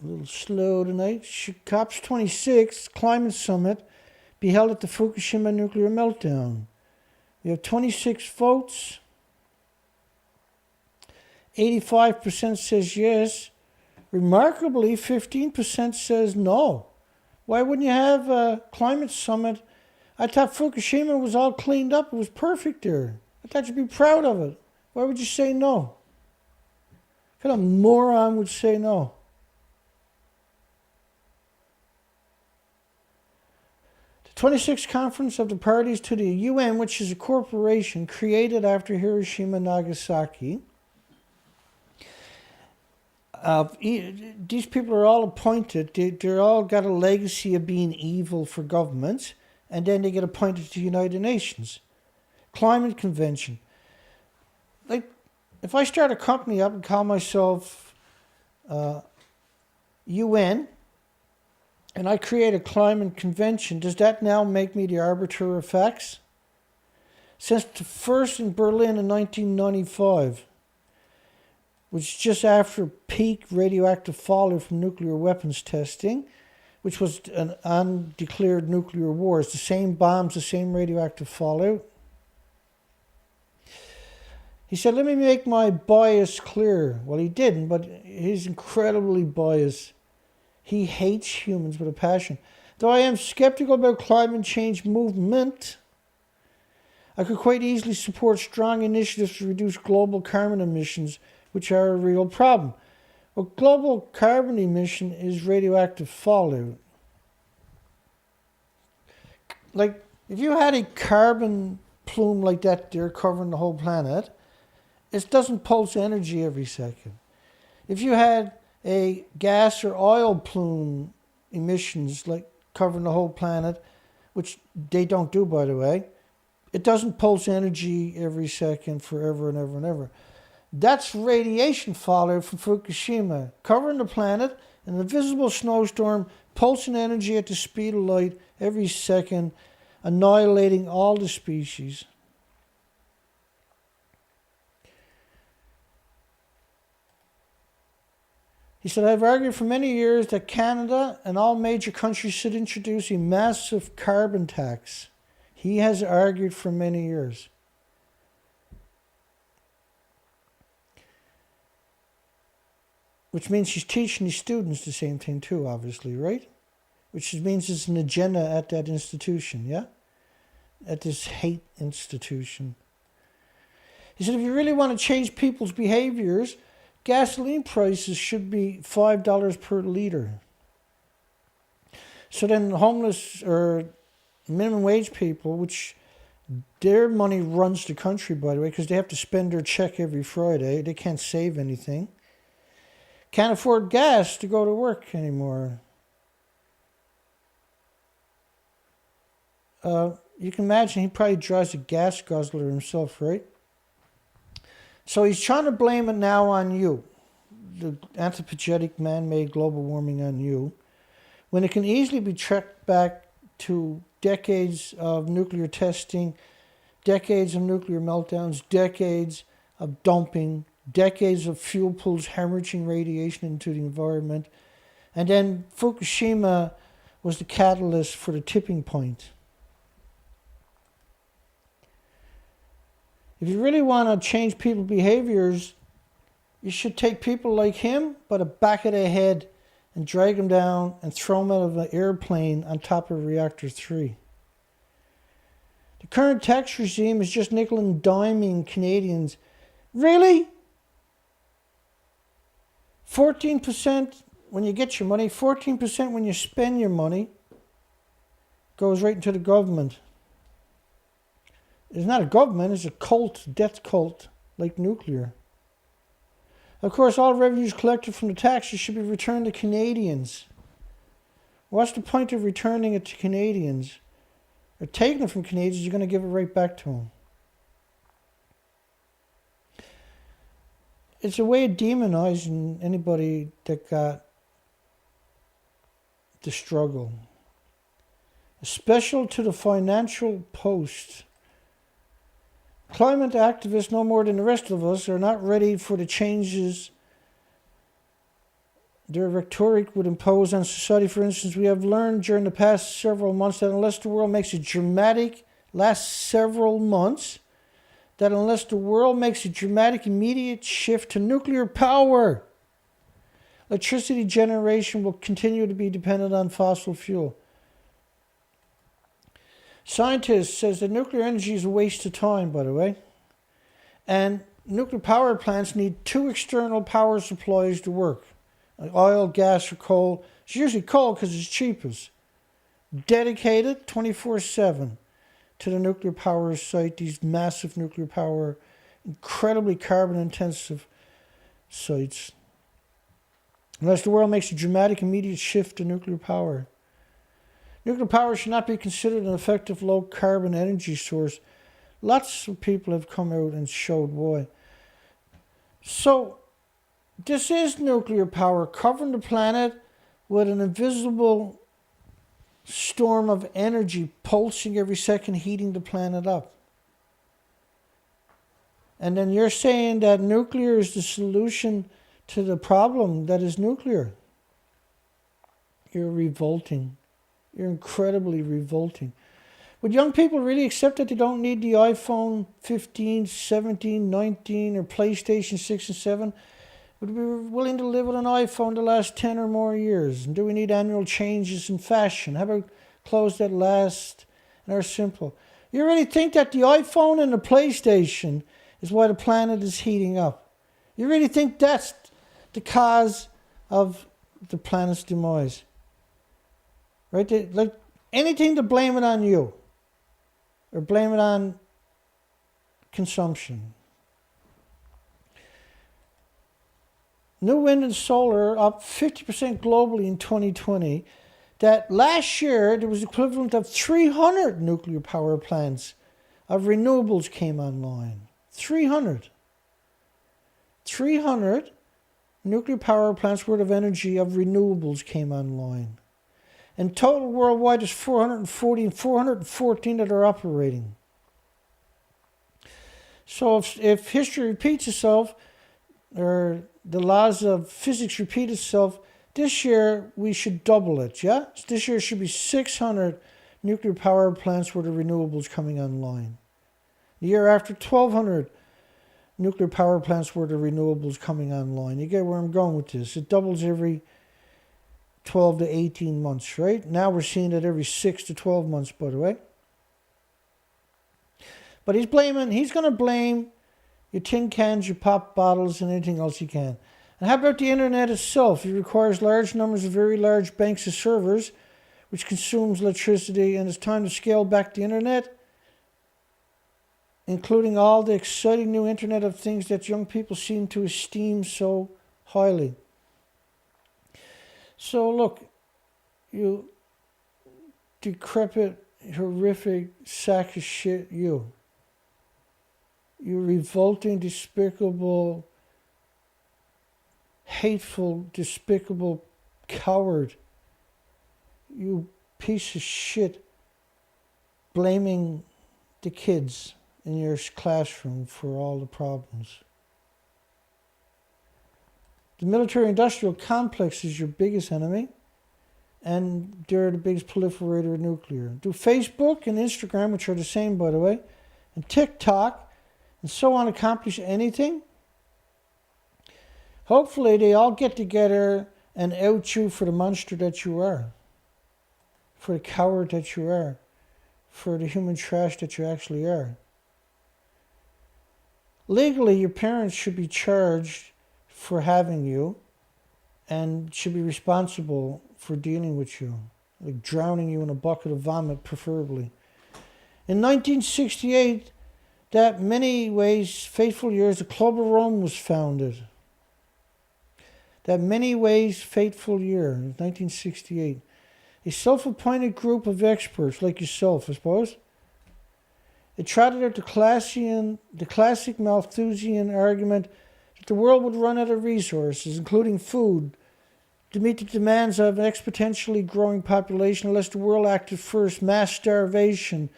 A little slow tonight. Should COP26 Climate Summit be held at the Fukushima nuclear meltdown? We have 26 votes. 85% says yes. Remarkably, 15% says no. Why wouldn't you have a climate summit? I thought Fukushima was all cleaned up. It was perfect there. I thought you'd be proud of it. Why would you say no? What kind of moron would say no? The 26th Conference of the Parties to the UN, which is a corporation created after Hiroshima and Nagasaki. These people are all appointed. They're all got a legacy of being evil for governments, and then they get appointed to the United Nations. Climate Convention. Like, if I start a company up and call myself UN, and I create a climate convention, does that now make me the arbiter of facts? Since the first in Berlin in 1995, which is just after peak radioactive fallout from nuclear weapons testing, which was an undeclared nuclear war. It's the same bombs, the same radioactive fallout. He said, let me make my bias clear. Well, he didn't, but he's incredibly biased. He hates humans with a passion. Though I am skeptical about climate change movement, I could quite easily support strong initiatives to reduce global carbon emissions, which are a real problem. Well, global carbon emission is radioactive fallout. Like, if you had a carbon plume like that there covering the whole planet, it doesn't pulse energy every second. If you had a gas or oil plume emissions like covering the whole planet, which they don't do, by the way, it doesn't pulse energy every second forever and ever and ever. That's radiation fallout from Fukushima, covering the planet, an invisible snowstorm, pulsing energy at the speed of light every second, annihilating all the species. He said, I've argued for many years that Canada and all major countries should introduce a massive carbon tax. He has argued for many years. Which means he's teaching his students the same thing too, obviously, right? Which means it's an agenda at that institution, yeah? At this hate institution. He said, if you really want to change people's behaviors, gasoline prices should be $5 per liter. So then homeless or minimum wage people, which their money runs the country, by the way, because they have to spend their check every Friday. They can't save anything. Can't afford gas to go to work anymore. You can imagine he probably drives a gas guzzler himself, right? So he's trying to blame it now on you, the anthropogenic man-made global warming on you, when it can easily be tracked back to decades of nuclear testing, decades of nuclear meltdowns, decades of dumping, decades of fuel pools hemorrhaging radiation into the environment. And then Fukushima was the catalyst for the tipping point. If you really want to change people's behaviors, you should take people like him by the back of their head and drag them down and throw them out of an airplane on top of reactor 3. The current tax regime is just nickel and diming Canadians. Really? 14% when you get your money, 14% when you spend your money goes right into the government. It's not a government, it's a cult, death cult, like nuclear. Of course, all revenues collected from the taxes should be returned to Canadians. What's the point of returning it to Canadians? Or taking it from Canadians, you're going to give it right back to them. It's a way of demonizing anybody that got the struggle. Special to the Financial Post. Climate activists, no more than the rest of us, are not ready for the changes their rhetoric would impose on society. For instance, we have learned during the past several months that unless the world makes a dramatic, immediate shift to nuclear power, electricity generation will continue to be dependent on fossil fuel. Scientists says that nuclear energy is a waste of time, by the way. And nuclear power plants need 2 external power supplies to work. Like oil, gas, or coal. It's usually coal because it's cheapest. Dedicated 24/7 to the nuclear power site, these massive nuclear power, incredibly carbon intensive sites. Unless the world makes a dramatic immediate shift to nuclear power. Nuclear power should not be considered an effective low-carbon energy source. Lots of people have come out and showed why. So, this is nuclear power covering the planet with an invisible storm of energy pulsing every second, heating the planet up. And then you're saying that nuclear is the solution to the problem that is nuclear. You're revolting. You're incredibly revolting. Would young people really accept that they don't need the iPhone 15, 17, 19, or PlayStation 6 and 7? Would we be willing to live with an iPhone the last 10 or more years? And do we need annual changes in fashion? How about clothes that last and are simple? You really think that the iPhone and the PlayStation is why the planet is heating up? You really think that's the cause of the planet's demise? Right? Like anything to blame it on you. Or blame it on consumption. New wind and solar up 50% globally in 2020. That last year there was equivalent of 300 nuclear power plants of renewables came online. 300 nuclear power plants worth of energy of renewables came online. And total worldwide there's 440 and 414 that are operating. So if history repeats itself, or the laws of physics repeat itself, this year we should double it, yeah? This year should be 600 nuclear power plants worth of renewables coming online. The year after, 1,200 nuclear power plants worth of renewables coming online. You get where I'm going with this. It doubles every 12 to 18 months, right? Now we're seeing it every 6 to 12 months, by the way. But he's going to blame your tin cans, your pop bottles, and anything else he can. And how about the internet itself? It requires large numbers of very large banks of servers, which consumes electricity, and it's time to scale back the internet, including all the exciting new Internet of Things that young people seem to esteem so highly. So look, you decrepit, horrific sack of shit, you revolting, despicable, hateful, despicable coward. You piece of shit. blaming the kids in your classroom for all the problems. The military-industrial complex is your biggest enemy, and they're the biggest proliferator of nuclear. Do Facebook and Instagram, which are the same, by the way, and TikTok, and so on accomplish anything? Hopefully they all get together and out you for the monster that you are, for the coward that you are, for the human trash that you actually are. Legally, your parents should be charged for having you and should be responsible for dealing with you, like drowning you in a bucket of vomit, preferably. In 1968, that many ways fateful years, the Club of Rome was founded. That many ways fateful year, 1968. A self-appointed group of experts, like yourself, I suppose. It trotted out the classic Malthusian argument that the world would run out of resources, including food, to meet the demands of an exponentially growing population unless the world acted first. Mass starvation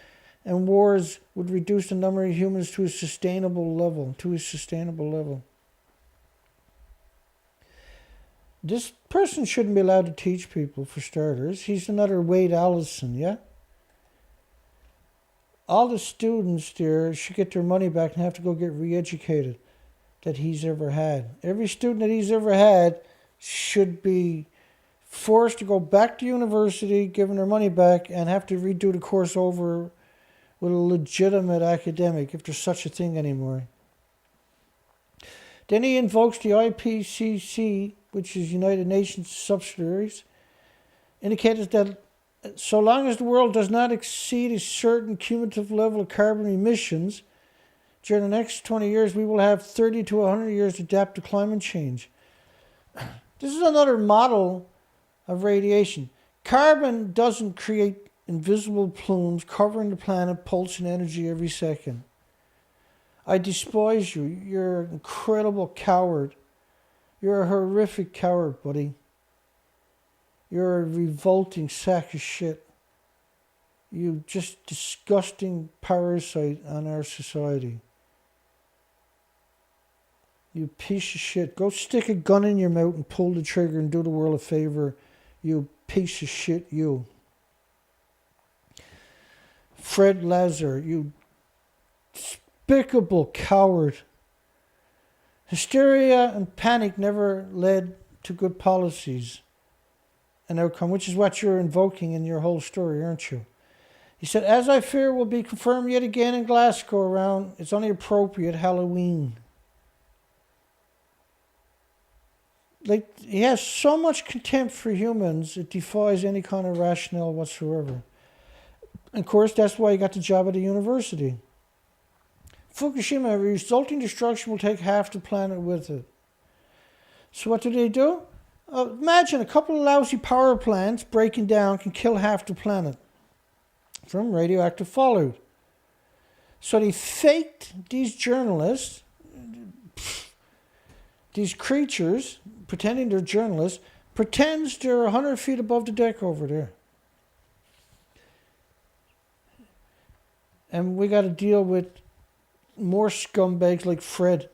and wars would reduce the number of humans to a sustainable level. This person shouldn't be allowed to teach people, for starters. He's another Wade Allison, yeah? All the students there should get their money back and have to go get re-educated that he's ever had. Every student that he's ever had should be forced to go back to university, given their money back, and have to redo the course over with a legitimate academic, if there's such a thing anymore. Then he invokes the IPCC, which is United Nations subsidiaries, indicated that so long as the world does not exceed a certain cumulative level of carbon emissions, during the next 20 years we will have 30 to 100 years to adapt to climate change. This is another model of radiation. Carbon doesn't create invisible plumes covering the planet, pulsing energy every second. I despise you. You're an incredible coward. You're a horrific coward, buddy. You're a revolting sack of shit. You just disgusting parasite on our society. You piece of shit. Go stick a gun in your mouth and pull the trigger and do the world a favor. You piece of shit, you. Fred Lazar, you despicable coward. Hysteria and panic never led to good policies and outcome, which is what you're invoking in your whole story, aren't you? He said, as I fear will be confirmed yet again in Glasgow around its only appropriate Halloween. Like, he has so much contempt for humans, it defies any kind of rationale whatsoever. And of course, that's why he got the job at the university. Fukushima, resulting destruction will take half the planet with it. So what do? Imagine a couple of lousy power plants breaking down can kill half the planet from radioactive fallout. So they faked these journalists, these creatures, pretending they're journalists, pretends they're 100 feet above the deck over there. And we got to deal with more scumbags like Fred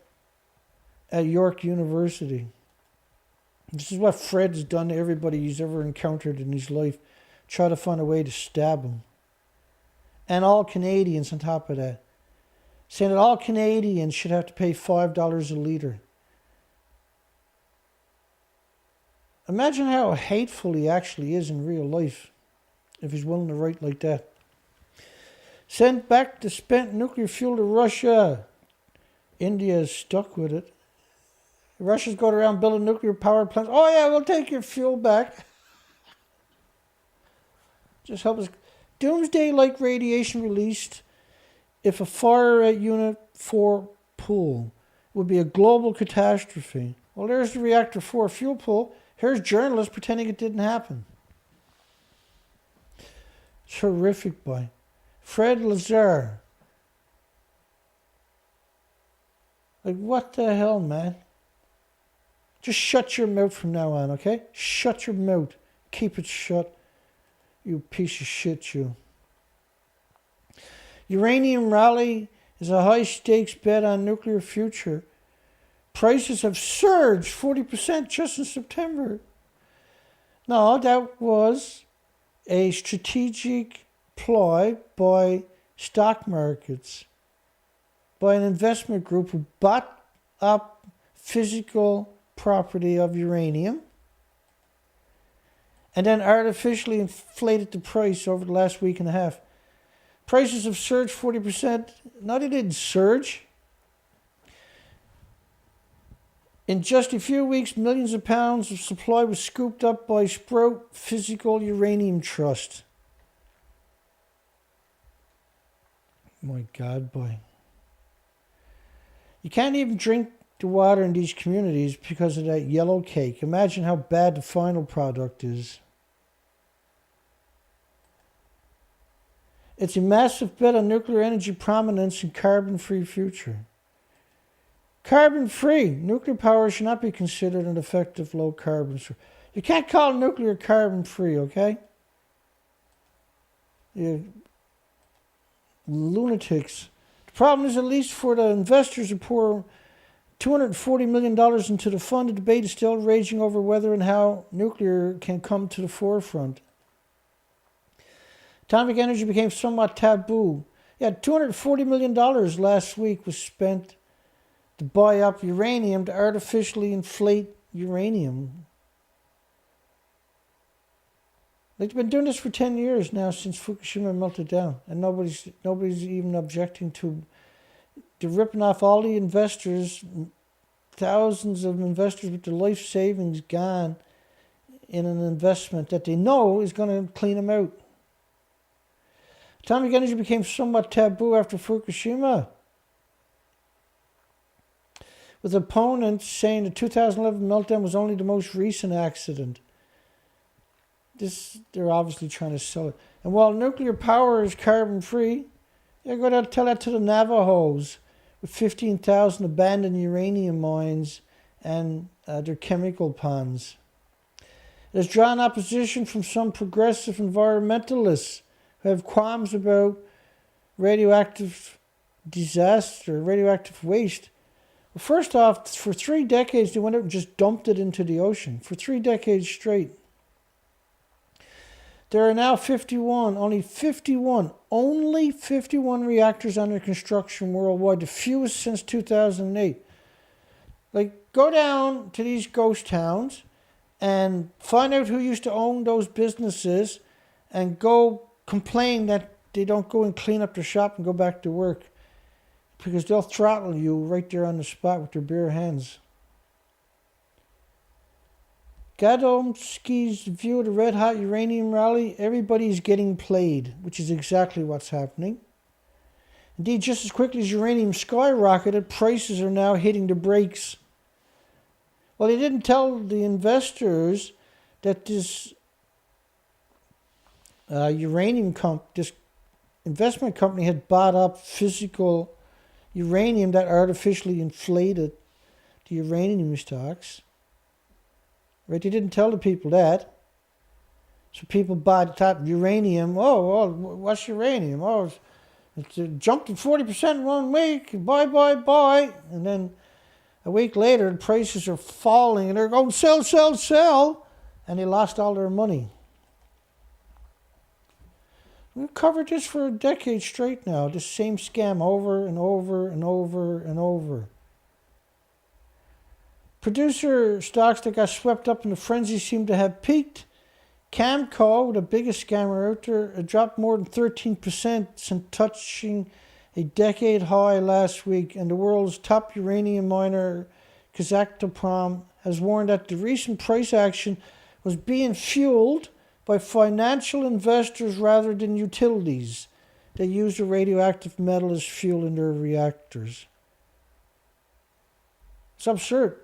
at York University. This is what Fred's done to everybody he's ever encountered in his life. Try to find a way to stab him. And all Canadians on top of that. Saying that all Canadians should have to pay $5 a litre. Imagine how hateful he actually is in real life, if he's willing to write like that. Send back the spent nuclear fuel to Russia. India is stuck with it. Russia's going around building nuclear power plants. Oh yeah, we'll take your fuel back. Just help us. Doomsday-like radiation released if a fire at Unit 4 pool would be a global catastrophe. Well, there's the Reactor 4 fuel pool. Here's journalists pretending it didn't happen. It's horrific, boy. Fred Lazar. Like, what the hell, man? Just shut your mouth from now on, okay? Shut your mouth. Keep it shut. You piece of shit, you. Uranium rally is a high-stakes bet on nuclear future. Prices have surged 40% just in September. No, that was a strategic ploy by stock markets, by an investment group who bought up physical property of uranium and then artificially inflated the price over the last week and a half. Prices have surged 40%. No, they didn't surge. In just a few weeks, millions of pounds of supply was scooped up by Sprout Physical Uranium Trust. My God, boy. You can't even drink the water in these communities because of that yellow cake. Imagine how bad the final product is. It's a massive bet on nuclear energy prominence and carbon-free future. Carbon-free. Nuclear power should not be considered an effective low-carbon source. You can't call nuclear carbon-free, okay? You lunatics. The problem is, at least for the investors who pour $240 million into the fund, the debate is still raging over whether and how nuclear can come to the forefront. Atomic energy became somewhat taboo. Yeah, $240 million last week was spent to buy up uranium, to artificially inflate uranium. They've been doing this for 10 years now, since Fukushima melted down, and nobody's even objecting to. They're ripping off all the investors, thousands of investors with their life savings gone in an investment that they know is going to clean them out. Atomic energy became somewhat taboo after Fukushima, with opponents saying the 2011 meltdown was only the most recent accident. They're obviously trying to sell it. And while nuclear power is carbon-free, you're going to tell that to the Navajos with 15,000 abandoned uranium mines and their chemical ponds. It has drawn opposition from some progressive environmentalists who have qualms about radioactive disaster, radioactive waste. Well, first off, for 3 decades, they went out and just dumped it into the ocean. For 3 decades straight. There are now only 51 reactors under construction worldwide, the fewest since 2008. Like, go down to these ghost towns and find out who used to own those businesses and go complain that they don't go and clean up their shop and go back to work, because they'll throttle you right there on the spot with their bare hands. Gadomski's view of the red-hot uranium rally, everybody's getting played, which is exactly what's happening. Indeed, just as quickly as uranium skyrocketed, prices are now hitting the brakes. Well, they didn't tell the investors that this this investment company had bought up physical uranium that artificially inflated the uranium stocks. Right? They didn't tell the people that. So people bought that uranium. Oh, what's uranium? Oh, it jumped to 40% in 1 week. Buy. And then a week later, the prices are falling, and they're going, sell. And they lost all their money. We've covered this for a decade straight now. This same scam over and over and over and over. Producer stocks that got swept up in the frenzy seem to have peaked. Camco, the biggest scammer out there, dropped more than 13% since touching a decade high last week. And the world's top uranium miner, Kazatomprom, has warned that the recent price action was being fueled by financial investors rather than utilities that use the radioactive metal as fuel in their reactors. It's absurd.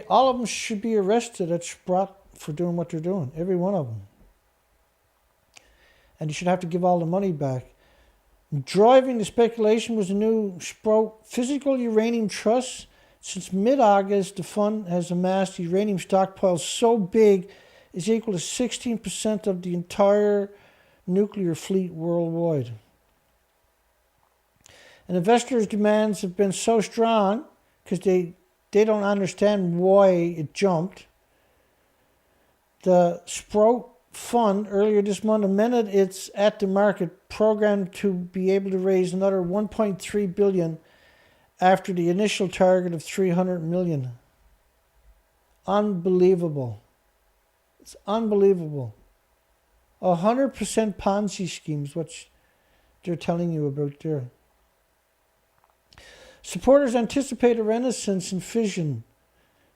All of them should be arrested at Sprott for doing what they're doing. Every one of them. And you should have to give all the money back. Driving the speculation was a new Sprott Physical Uranium Trust. Since mid-August, the fund has amassed uranium stockpiles so big is equal to 16% of the entire nuclear fleet worldwide. And investors' demands have been so strong because they don't understand why it jumped. The Sprout Fund earlier this month amended its at the market program to be able to raise another 1.3 billion after the initial target of 300 million. Unbelievable. It's unbelievable. 100% Ponzi schemes, what they're telling you about there. Supporters anticipate a renaissance in fission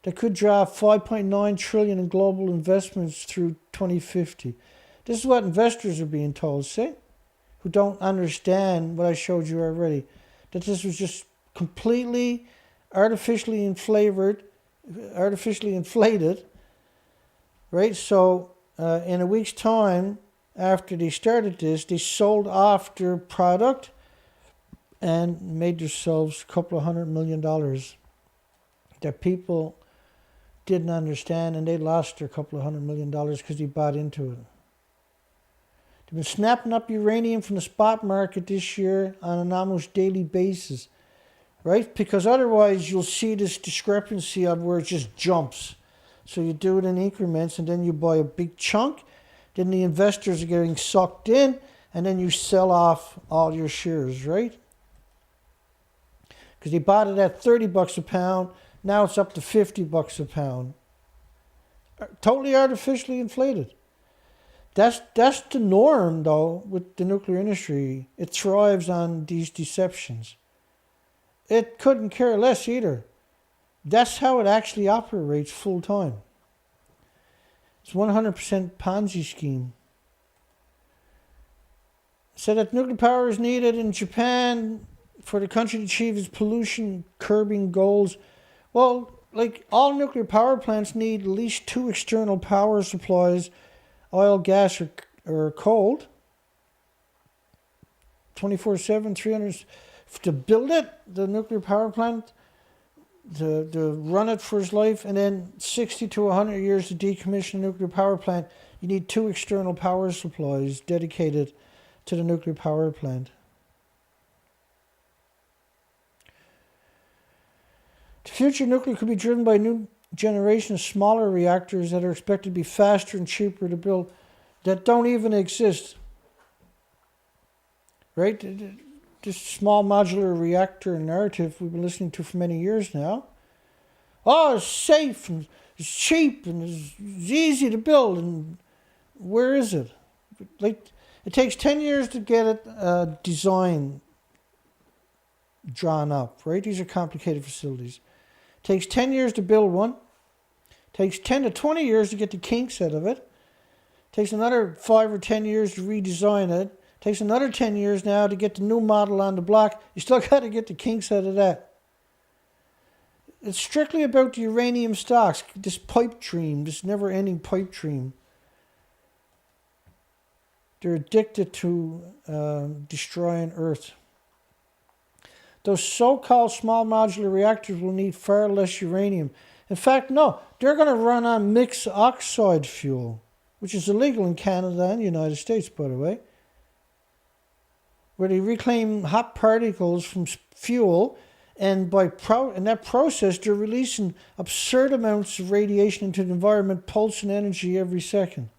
that could drive 5.9 trillion in global investments through 2050. This is what investors are being told, see? Who don't understand what I showed you already. That this was just completely artificially inflated, right? So in a week's time after they started this, they sold off their product and made themselves a couple of $100 million that people didn't understand, and they lost their couple of $100 million because they bought into it. They've been snapping up uranium from the spot market this year on an almost daily basis, right? Because otherwise you'll see this discrepancy of where it just jumps. So you do it in increments, and then you buy a big chunk, then the investors are getting sucked in, and then you sell off all your shares, right? Because they bought it at $30 a pound, now it's up to $50 a pound. Totally artificially inflated. That's the norm, though, with the nuclear industry. It thrives on these deceptions. It couldn't care less either. That's how it actually operates full time. It's 100% Ponzi scheme. Said that nuclear power is needed in Japan for the country to achieve its pollution curbing goals. Well, like all nuclear power plants need at least 2 external power supplies, oil, gas, or cold. 24/7, 300 to build it, the nuclear power plant, to run it for its life, and then 60 to 100 years to decommission a nuclear power plant. You need 2 external power supplies dedicated to the nuclear power plant. The future nuclear could be driven by a new generation of smaller reactors that are expected to be faster and cheaper to build, that don't even exist. Right? This small modular reactor narrative we've been listening to for many years now. Oh, it's safe and it's cheap and it's easy to build. And where is it? Like, it takes 10 years to get it design drawn up, right? These are complicated facilities. It takes 10 years to build one. It takes 10 to 20 years to get the kinks out of it. It takes another 5 or 10 years to redesign it. It takes another 10 years now to get the new model on the block. You still got to get the kinks out of that. It's strictly about the uranium stocks, this pipe dream, this never-ending pipe dream. They're addicted to destroying Earth. Those so-called small modular reactors will need far less uranium. In fact, no, they're going to run on mixed oxide fuel, which is illegal in Canada and the United States, by the way, where they reclaim hot particles from fuel, and in that process, they're releasing absurd amounts of radiation into the environment, pulsing energy every second.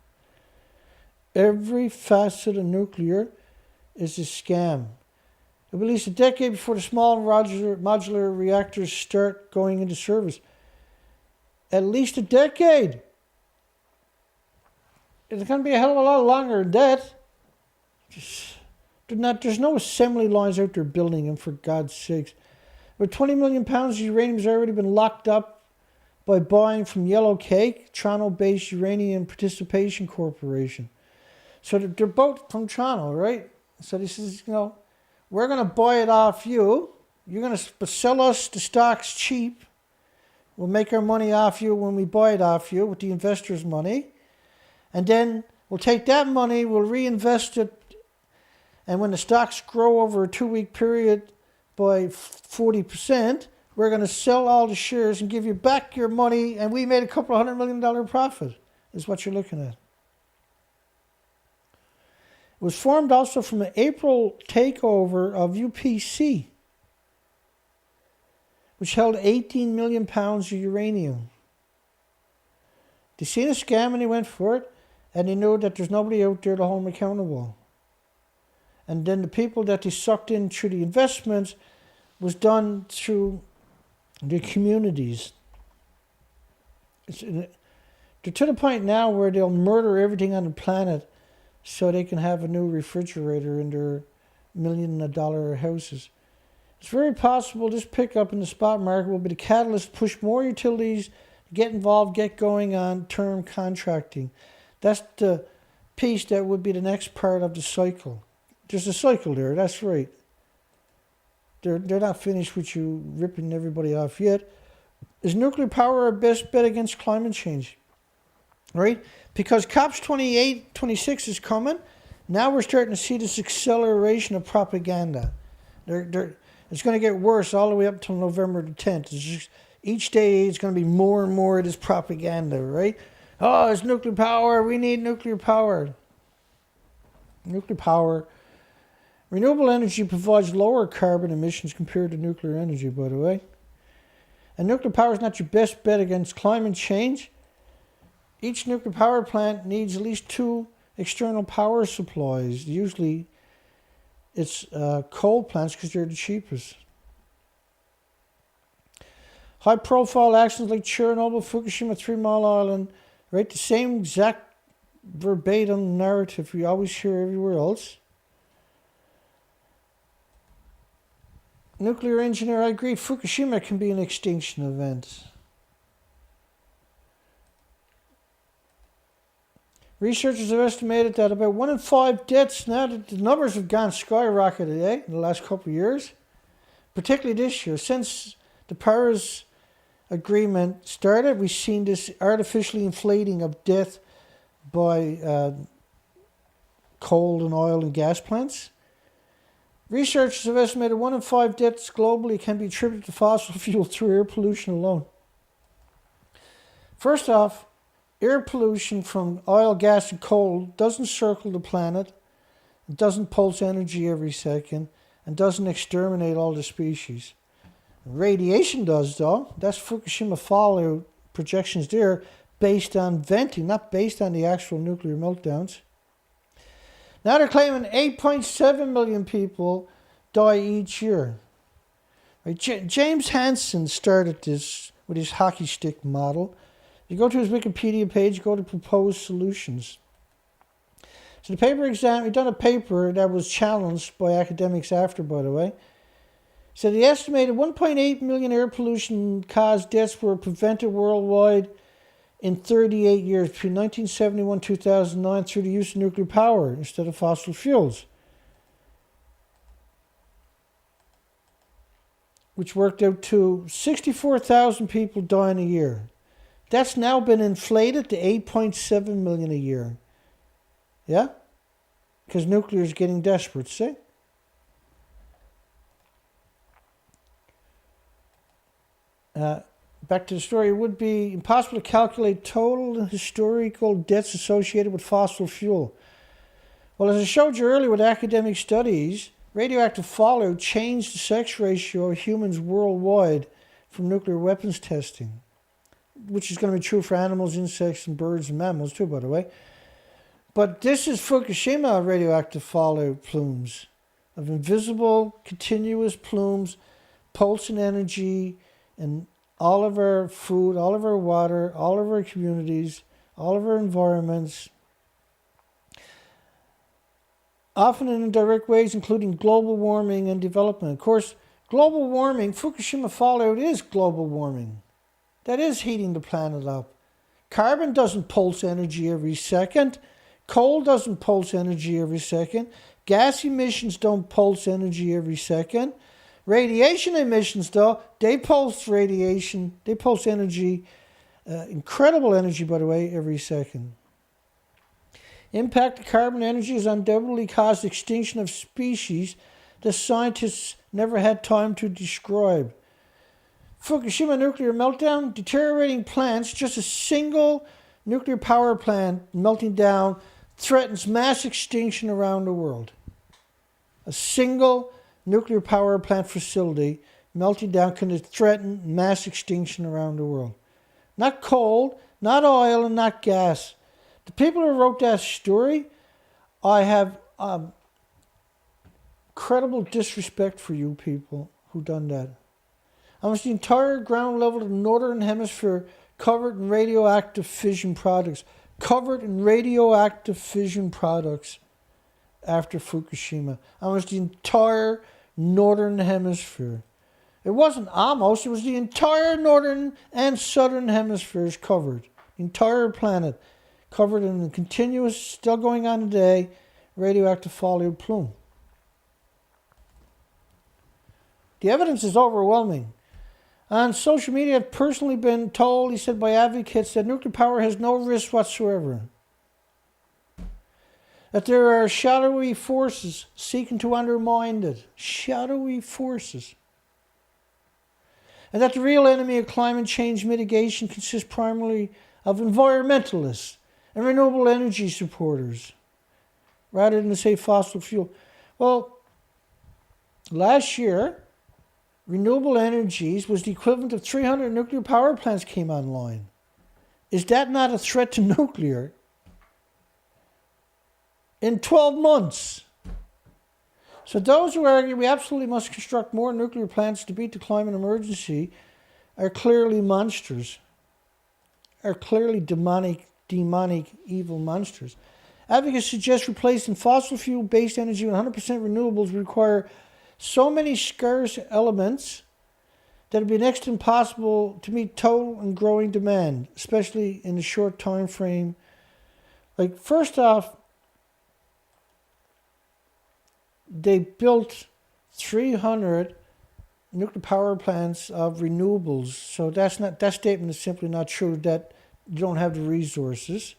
Every facet of nuclear is a scam. At least a decade before the small modular reactors start going into service. At least a decade. It's going to be a hell of a lot longer than that. There's no assembly lines out there building them, for God's sakes. But 20 million pounds of uranium has already been locked up by buying from Yellow Cake, Toronto-based Uranium Participation Corporation. So they're both from Toronto, right? So he says, we're going to buy it off you. You're going to sell us the stocks cheap. We'll make our money off you when we buy it off you with the investors' money. And then we'll take that money, we'll reinvest it. And when the stocks grow over a 2-week period by 40%, we're going to sell all the shares and give you back your money. And we made a couple $100 million profit, is what you're looking at. was formed also from an April takeover of UPC, which held 18 million pounds of uranium. They seen a scam and they went for it, and they knew that there's nobody out there to hold them accountable. And then the people that they sucked in through the investments was done through the communities. They're to the point now where they'll murder everything on the planet so they can have a new refrigerator in their $1 million houses. It's very possible this pickup in the spot market will be the catalyst to push more utilities, get involved, get going on term contracting. That's the piece that would be the next part of the cycle. There's a cycle there, that's right. They're not finished with you ripping everybody off yet. Is nuclear power our best bet against climate change? Right? Because COP's 26 is coming, now we're starting to see this acceleration of propaganda. It's going to get worse all the way up until November the 10th. Each day it's going to be more and more of this propaganda, right? Oh, it's nuclear power. We need nuclear power. Nuclear power. Renewable energy provides lower carbon emissions compared to nuclear energy, by the way. And nuclear power is not your best bet against climate change. Each nuclear power plant needs at least 2 external power supplies. Usually it's coal plants because they're the cheapest. High-profile actions like Chernobyl, Fukushima, 3 Mile Island, right? The same exact verbatim narrative we always hear everywhere else. Nuclear engineer, I agree, Fukushima can be an extinction event. Researchers have estimated that about 1 in 5 deaths, now that the numbers have gone skyrocketed in the last couple of years, particularly this year. Since the Paris Agreement started, we've seen this artificially inflating of death by coal and oil and gas plants. Researchers have estimated 1 in 5 deaths globally can be attributed to fossil fuel through air pollution alone. First off, air pollution from oil, gas, and coal doesn't circle the planet, it doesn't pulse energy every second, and doesn't exterminate all the species. Radiation does, though. That's Fukushima fallout projections there, based on venting, not based on the actual nuclear meltdowns. Now they're claiming 8.7 million people die each year. Right? James Hansen started this with his hockey stick model. You go to his Wikipedia page, go to proposed solutions. So the paper exam, he done a paper that was challenged by academics after, by the way. So the estimated 1.8 million air pollution caused deaths were prevented worldwide in 38 years, between 1971 and 2009, through the use of nuclear power instead of fossil fuels, which worked out to 64,000 people dying a year. That's now been inflated to 8.7 million a year. Yeah? Because nuclear is getting desperate, see? Back to the story, it would be impossible to calculate total historical deaths associated with fossil fuel. Well, as I showed you earlier with academic studies, radioactive fallout changed the sex ratio of humans worldwide from nuclear weapons testing, which is going to be true for animals, insects, and birds and mammals too, by the way. But this is Fukushima radioactive fallout plumes of invisible, continuous plumes, pulsing energy, and all of our food, all of our water, all of our communities, all of our environments, often in indirect ways, including global warming and development. Of course, global warming, Fukushima fallout is global warming. That is heating the planet up. Carbon doesn't pulse energy every second. Coal doesn't pulse energy every second. Gas emissions don't pulse energy every second. Radiation emissions, though, they pulse radiation, they pulse energy, incredible energy, by the way, every second. Impact of carbon energy has undoubtedly caused extinction of species that scientists never had time to describe. Fukushima nuclear meltdown, deteriorating plants, just a single nuclear power plant melting down threatens mass extinction around the world. A single nuclear power plant facility melting down can threaten mass extinction around the world. Not coal, not oil, and not gas. The people who wrote that story, I have incredible disrespect for you people who done that. Almost the entire ground level of the northern hemisphere covered in radioactive fission products. Covered in radioactive fission products after Fukushima. Almost the entire northern hemisphere. It wasn't almost, it was the entire northern and southern hemispheres covered. The entire planet covered in a continuous, still going on today, radioactive folial plume. The evidence is overwhelming. On social media, I've personally been told, he said, by advocates that nuclear power has no risk whatsoever. That there are shadowy forces seeking to undermine it. Shadowy forces. And that the real enemy of climate change mitigation consists primarily of environmentalists and renewable energy supporters, rather than to say fossil fuel. Well, last year, renewable energies was the equivalent of 300 nuclear power plants came online. Is that not a threat to nuclear? In 12 months. So those who argue we absolutely must construct more nuclear plants to beat the climate emergency are clearly monsters. Are clearly demonic, evil monsters. Advocates suggest replacing fossil fuel-based energy with 100% renewables would require so many scarce elements that it would be next to impossible to meet total and growing demand, especially in a short time frame. Like, first off, they built 300 nuclear power plants of renewables. So that statement is simply not true, that you don't have the resources.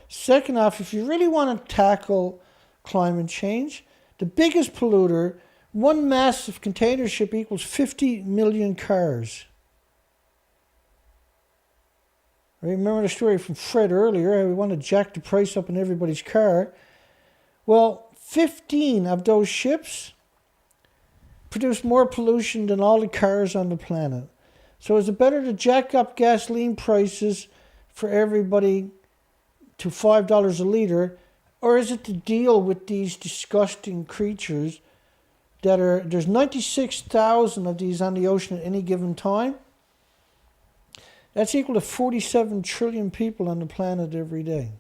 Second off, if you really want to tackle climate change, the biggest polluter, one massive container ship equals 50 million cars. Remember the story from Fred earlier, how we want to jack the price up in everybody's car. Well, 15 of those ships produce more pollution than all the cars on the planet. So is it better to jack up gasoline prices for everybody to $5 a litre, or is it to deal with these disgusting creatures that there's 96,000 of these on the ocean at any given time? That's equal to 47 trillion people on the planet every day.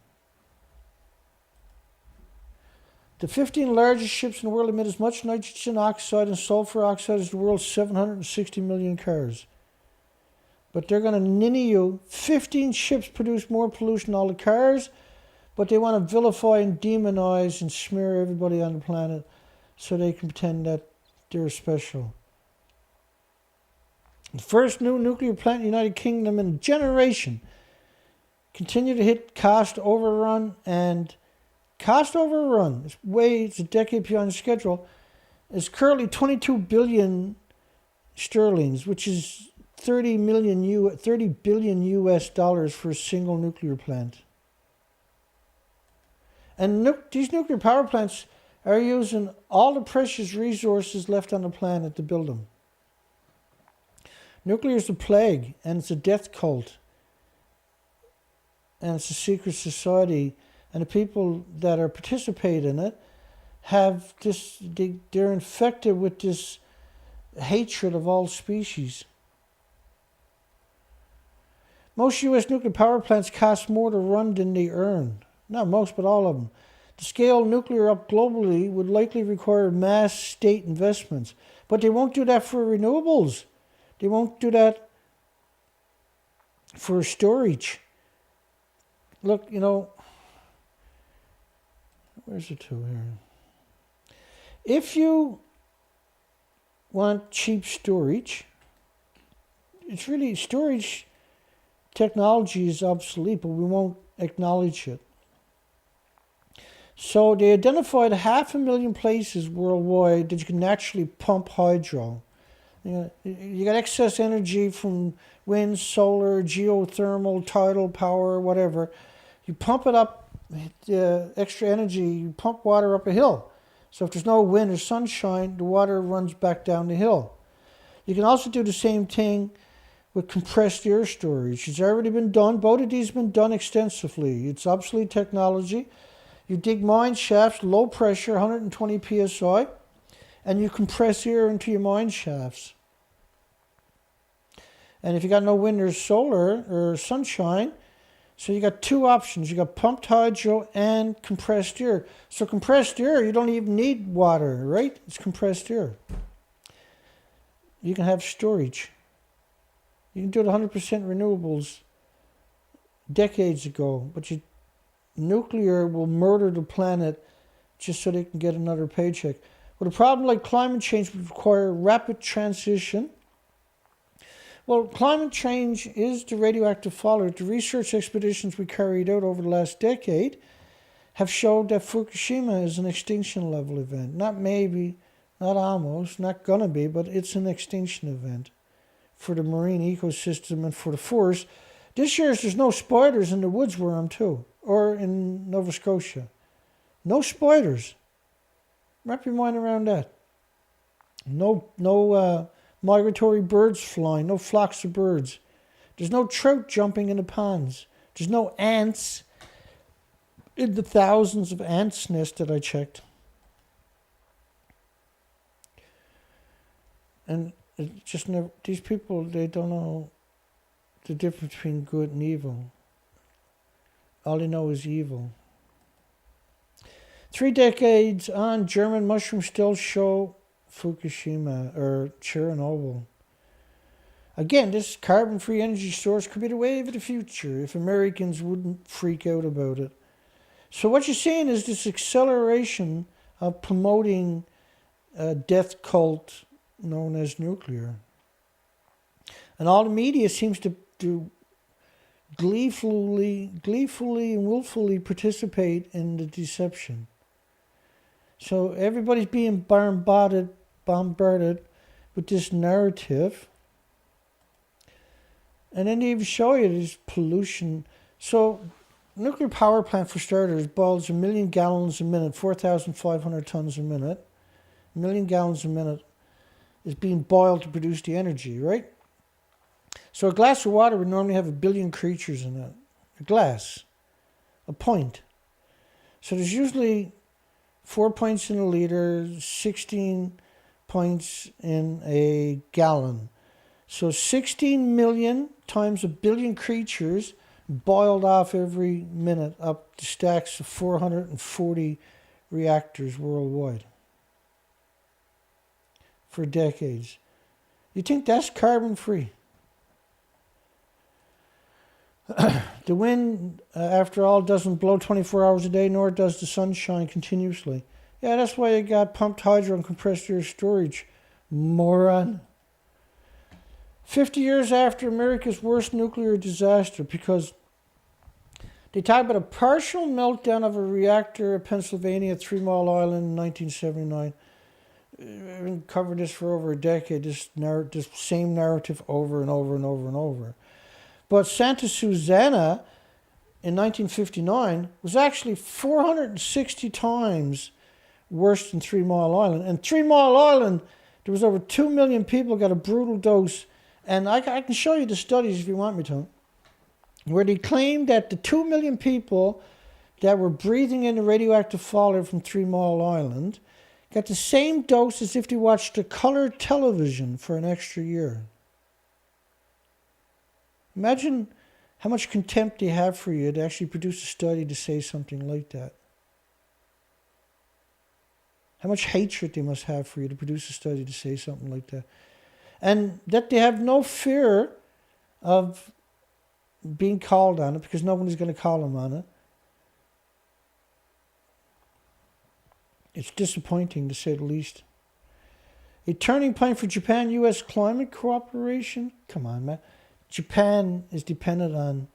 The 15 largest ships in the world emit as much nitrogen oxide and sulfur oxide as the world's 760 million cars. But they're going to ninny you. 15 ships produce more pollution than all the cars, but they want to vilify and demonize and smear everybody on the planet so they can pretend that they're special. The first new nuclear plant in the United Kingdom in a generation continue to hit cost overrun, and cost overrun, it's a decade behind schedule, is currently 22 billion sterlings, which is 30 billion US dollars for a single nuclear plant. And these nuclear power plants are using all the precious resources left on the planet to build them. Nuclear is a plague, and it's a death cult, and it's a secret society, and the people that are participating in it have this, they're infected with this hatred of all species. Most U.S. nuclear power plants cost more to run than they earn. Not most, but all of them. To scale nuclear up globally would likely require mass state investments. But they won't do that for renewables. They won't do that for storage. Look, where's the two here? If you want cheap storage, it's really, storage technology is obsolete, but we won't acknowledge it. So they identified 500,000 places worldwide that you can naturally pump hydro. You got excess energy from wind, solar, geothermal, tidal power, whatever. You pump it up extra energy, you pump water up a hill. So if there's no wind or sunshine, the water runs back down the hill. You can also do the same thing with compressed air storage. It's already been done. Both of these have been done extensively. It's obsolete technology. You dig mine shafts, low pressure, 120 psi, and you compress air into your mine shafts. And if you got no wind or solar or sunshine, so you got two options. You got pumped hydro and compressed air. So compressed air, you don't even need water, right? It's compressed air. You can have storage. You can do it 100% renewables decades ago, but nuclear will murder the planet just so they can get another paycheck. But a problem like climate change would require rapid transition. Well, climate change is the radioactive fallout. The research expeditions we carried out over the last decade have showed that Fukushima is an extinction level event. Not maybe, not almost, not gonna be, but it's an extinction event for the marine ecosystem and for the forest. This year there's no spiders in the woods where I'm too, or in Nova Scotia. No spiders. Wrap your mind around that. No migratory birds flying, no flocks of birds. There's no trout jumping in the ponds. There's no ants in the thousands of ants' nests that I checked. And it just never, these people, they don't know the difference between good and evil. All they know is evil. 3 decades on, German mushrooms still show Fukushima or Chernobyl. Again, this carbon-free energy source could be the wave of the future if Americans wouldn't freak out about it. So what you're seeing is this acceleration of promoting a death cult known as nuclear. And all the media seems to gleefully and willfully participate in the deception. So everybody's being bombarded with this narrative. And then they even show you this pollution. So nuclear power plant, for starters, boils 1 million gallons a minute, 4,500 tons a minute. 1 million gallons a minute is being boiled to produce the energy, right? So a glass of water would normally have 1 billion creatures in it. A glass. A pint. So there's usually 4 pints in a liter, 16 pints in a gallon. So 16 million times 1 billion creatures boiled off every minute up to stacks of 440 reactors worldwide for decades. You think that's carbon free? The wind, after all, doesn't blow 24 hours a day, nor does the sunshine continuously. Yeah, that's why you got pumped hydro and compressed air storage, moron. 50 years after America's worst nuclear disaster, because they talk about a partial meltdown of a reactor at Pennsylvania at 3 Mile Island in 1979. We've been covering this for over a decade, this same narrative over and over and over and over. But Santa Susana in 1959 was actually 460 times worse than 3 Mile Island. And 3 Mile Island, there was over 2 million people got a brutal dose. And I can show you the studies if you want me to, where they claimed that the 2 million people that were breathing in the radioactive fallout from 3 Mile Island got the same dose as if they watched a color television for an extra year. Imagine how much contempt they have for you to actually produce a study to say something like that. How much hatred they must have for you to produce a study to say something like that. And that they have no fear of being called on it because nobody's going to call them on it. It's disappointing, to say the least. A turning point for Japan-U.S. climate cooperation? Come on, man. Japan is dependent on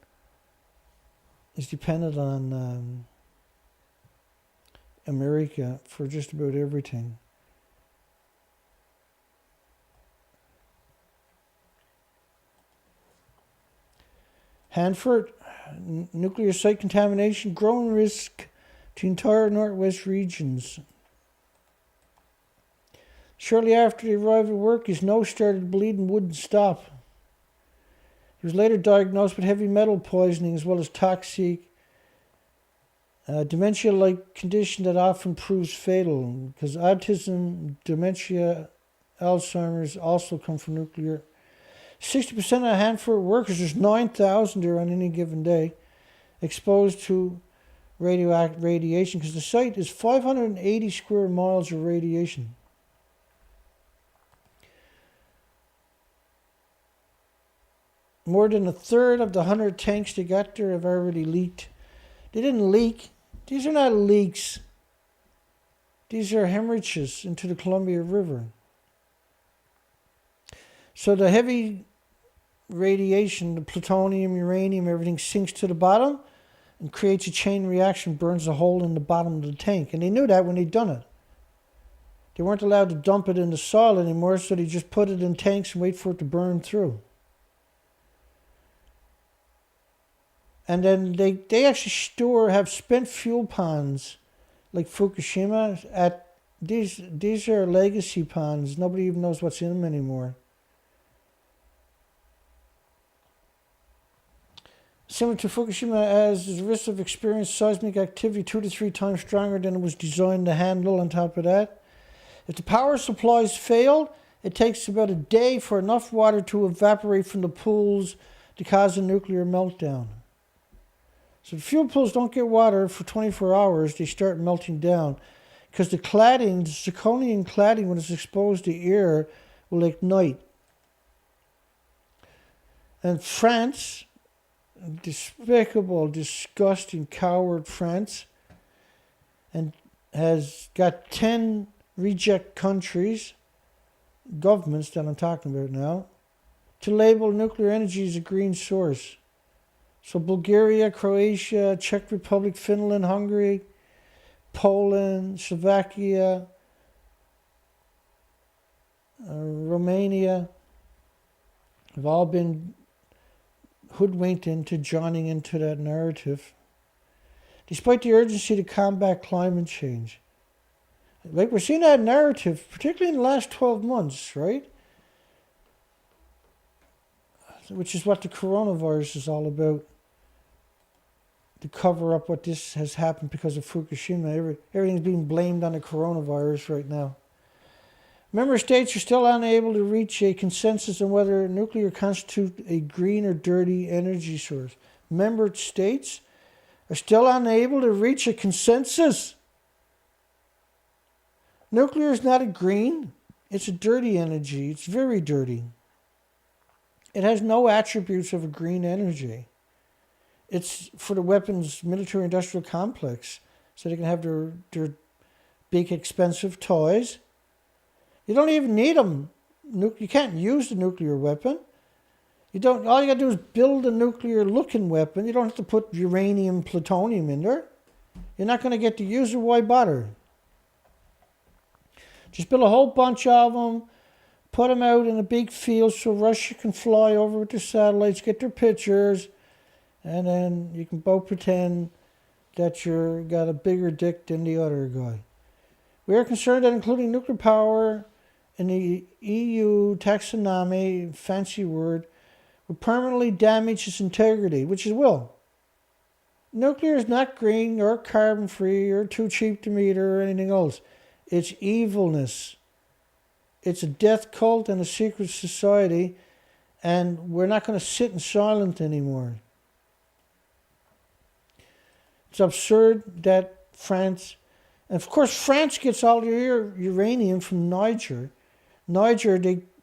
America for just about everything. Hanford, Nuclear site contamination, growing risk to entire northwest regions. Shortly after they arrived at work, his nose started bleeding, wouldn't stop. He was later diagnosed with heavy metal poisoning as well as toxic dementia-like condition that often proves fatal, because autism, dementia, Alzheimer's also come from nuclear. 60% of Hanford workers, there's 9,000 there on any given day, exposed to radioactive radiation, because the site is 580 square miles of radiation. More than a third of the 100 tanks they got there have already leaked. They didn't leak. These are not leaks. These are hemorrhages into the Columbia River. So the heavy radiation, the plutonium, uranium, everything sinks to the bottom and creates a chain reaction, burns a hole in the bottom of the tank. And they knew that when they'd done it. They weren't allowed to dump it in the soil anymore, so they just put it in tanks and wait for it to burn through. And then they actually have spent fuel ponds like Fukushima at these are legacy ponds. Nobody even knows what's in them anymore. Similar to Fukushima, as the risk of experienced seismic activity 2 to 3 times stronger than it was designed to handle. On top of that, if the power supplies failed, it takes about a day for enough water to evaporate from the pools to cause a nuclear meltdown. So the fuel pools don't get water for 24 hours, they start melting down. Because the cladding, the zirconium cladding, when it's exposed to air, will ignite. And France, despicable, disgusting, coward France, and has got 10 reject countries, governments that I'm talking about now, to label nuclear energy as a green source. So Bulgaria, Croatia, Czech Republic, Finland, Hungary, Poland, Slovakia, Romania have all been hoodwinked into joining into that narrative, despite the urgency to combat climate change. Like we're seeing that narrative, particularly in the last 12 months, right? Which is what the coronavirus is all about. To cover up what this has happened because of Fukushima. Everything's being blamed on the coronavirus right now. Member states are still unable to reach a consensus on whether nuclear constitutes a green or dirty energy source. Member states are still unable to reach a consensus. Nuclear is not a green, it's a dirty energy. It's very dirty. It has no attributes of a green energy. It's for the weapons military-industrial complex, so they can have their big, expensive toys. You don't even need them. You can't use the nuclear weapon. All you got to do is build a nuclear-looking weapon. You don't have to put uranium, plutonium in there. You're not going to get to use it. Why bother? Just build a whole bunch of them, put them out in a big field so Russia can fly over with their satellites, get their pictures, and then you can both pretend that you're got a bigger dick than the other guy. We are concerned that including nuclear power in the EU taxonomy, fancy word, will permanently damage its integrity, which it will. Nuclear is not green or carbon-free or too cheap to meter or anything else. It's evilness. It's a death cult and a secret society, and we're not going to sit in silence anymore. It's absurd that France, and of course France gets all their uranium from Niger.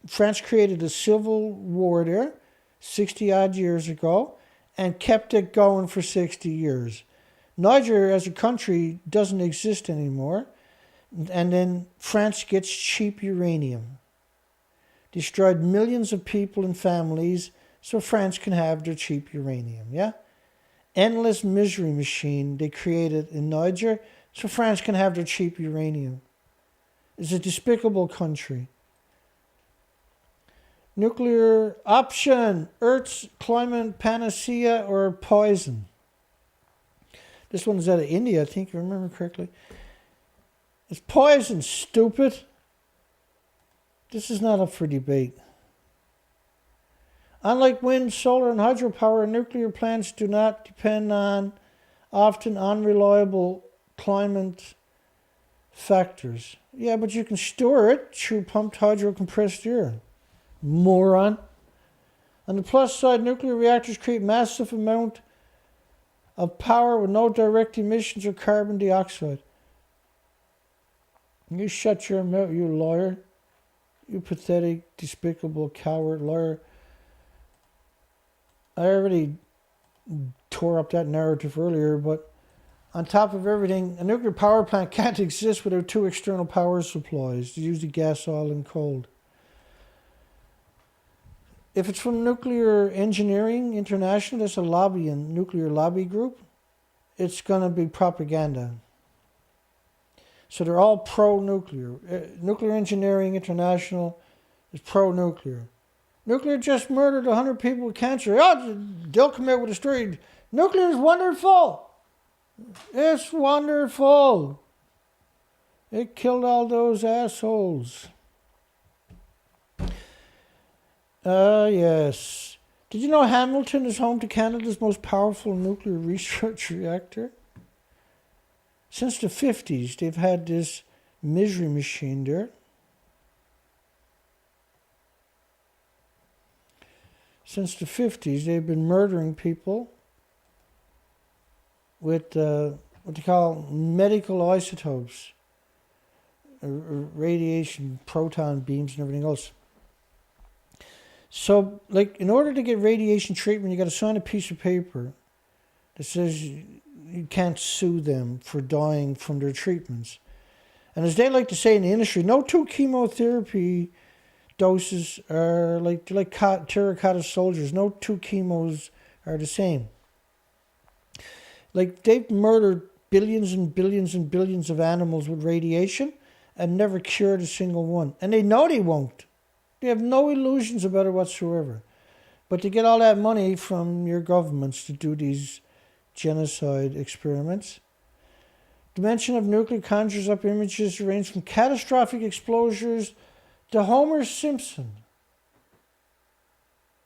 France created a civil war there 60 odd years ago and kept it going for 60 years. Niger as a country doesn't exist anymore, and then France gets cheap uranium. Destroyed millions of people and families so France can have their cheap uranium, yeah? Endless misery machine they created in Niger so France can have their cheap uranium. It's a despicable country. Nuclear option, Earth's climate panacea or poison. This one's out of India, I think, if I remember correctly. It's poison, stupid. This is not up for debate. Unlike wind, solar, and hydropower, nuclear plants do not depend on often unreliable climate factors. Yeah, but you can store it through pumped hydro compressed air. Moron. On the plus side, nuclear reactors create massive amount of power with no direct emissions or carbon dioxide. You shut your mouth, you lawyer. You pathetic, despicable, coward lawyer. I already tore up that narrative earlier, but on top of everything, a nuclear power plant can't exist without two external power supplies, usually gas, oil, and coal. If it's from Nuclear Engineering International, that's a nuclear lobby group, it's going to be propaganda. So they're all pro-nuclear. Nuclear Engineering International is pro-nuclear. Nuclear just murdered 100 people with cancer. Oh, they'll come out with a story. Nuclear is wonderful. It's wonderful. It killed all those assholes. Yes. Did you know Hamilton is home to Canada's most powerful nuclear research reactor? Since the 50s, they've had this misery machine there. Since the 50s, they've been murdering people with what they call medical isotopes, radiation, proton beams, and everything else. So, like, in order to get radiation treatment, you got to sign a piece of paper that says you can't sue them for dying from their treatments. And as they like to say in the industry, no two chemotherapy doses are like terracotta soldiers. No two chemos are the same. Like, they've murdered billions and billions and billions of animals with radiation and never cured a single one. And they know they won't. They have no illusions about it whatsoever. But to get all that money from your governments to do these genocide experiments, the mention of nuclear conjures up images ranging from catastrophic explosions to Homer Simpson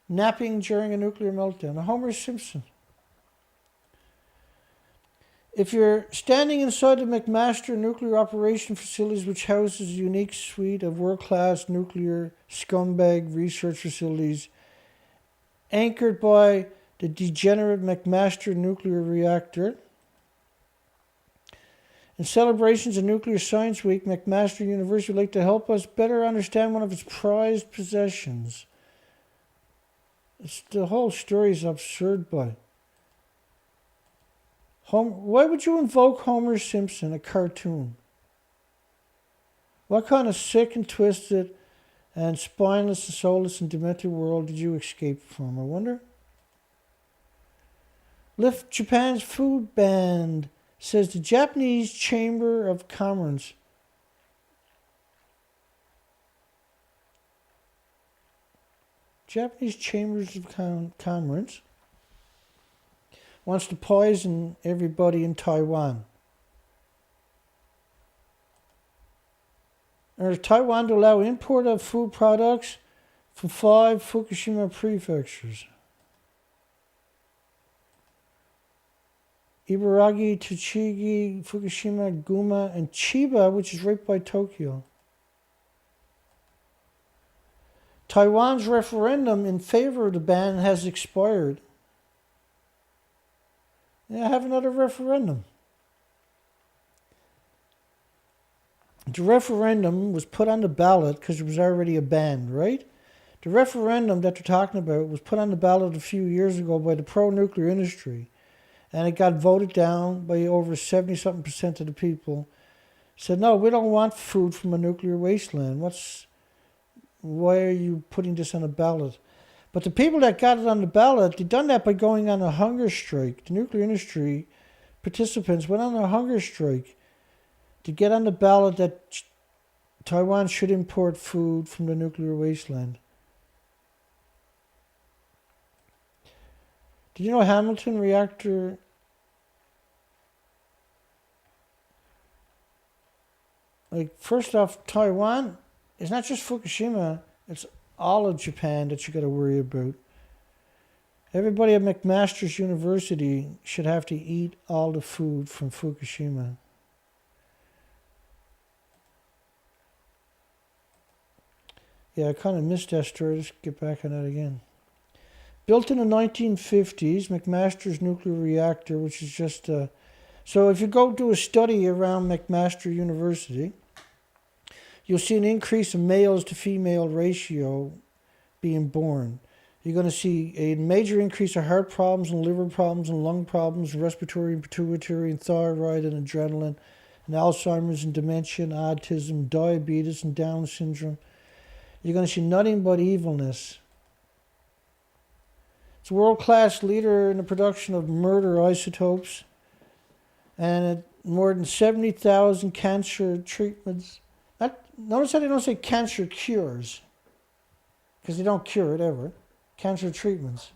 napping during a nuclear meltdown. A Homer Simpson. If you're standing inside the McMaster nuclear operation facilities, which houses a unique suite of world-class nuclear scumbag research facilities anchored by the degenerate McMaster nuclear reactor, in celebrations of Nuclear Science Week, McMaster University would like to help us better understand one of its prized possessions. The whole story is absurd, but why would you invoke Homer Simpson, a cartoon? What kind of sick and twisted and spineless and soulless and demented world did you escape from, I wonder? Lift Japan's food ban, says the Japanese Chamber of Commerce. Japanese Chambers of Commerce wants to poison everybody in Taiwan. Or Taiwan to allow import of food products from 5 Fukushima prefectures. Ibaraki, Tochigi, Fukushima, Guma, and Chiba, which is right by Tokyo. Taiwan's referendum in favor of the ban has expired. Yeah, have another referendum. The referendum was put on the ballot because it was already a ban, right? The referendum that they're talking about was put on the ballot a few years ago by the pro-nuclear industry. And it got voted down by over 70-something% of the people. Said, no, we don't want food from a nuclear wasteland. Why are you putting this on a ballot? But the people that got it on the ballot, they done that by going on a hunger strike. The nuclear industry participants went on a hunger strike to get on the ballot that Taiwan should import food from the nuclear wasteland. Did you know Hamilton reactor? Like, first off, Taiwan, it's not just Fukushima, it's all of Japan that you got to worry about. Everybody at McMaster's University should have to eat all the food from Fukushima. Yeah, I kind of missed that story. Let's get back on that again. Built in the 1950s, McMaster's nuclear reactor, which is just so if you go do a study around McMaster University, you'll see an increase in males to female ratio being born. You're going to see a major increase of heart problems and liver problems and lung problems, respiratory and pituitary and thyroid and adrenaline, and Alzheimer's and dementia and autism, diabetes and Down syndrome. You're going to see nothing but evilness. It's a world-class leader in the production of murder isotopes and more than 70,000 cancer treatments. Notice how they don't say cancer cures, because they don't cure it ever. Cancer treatments.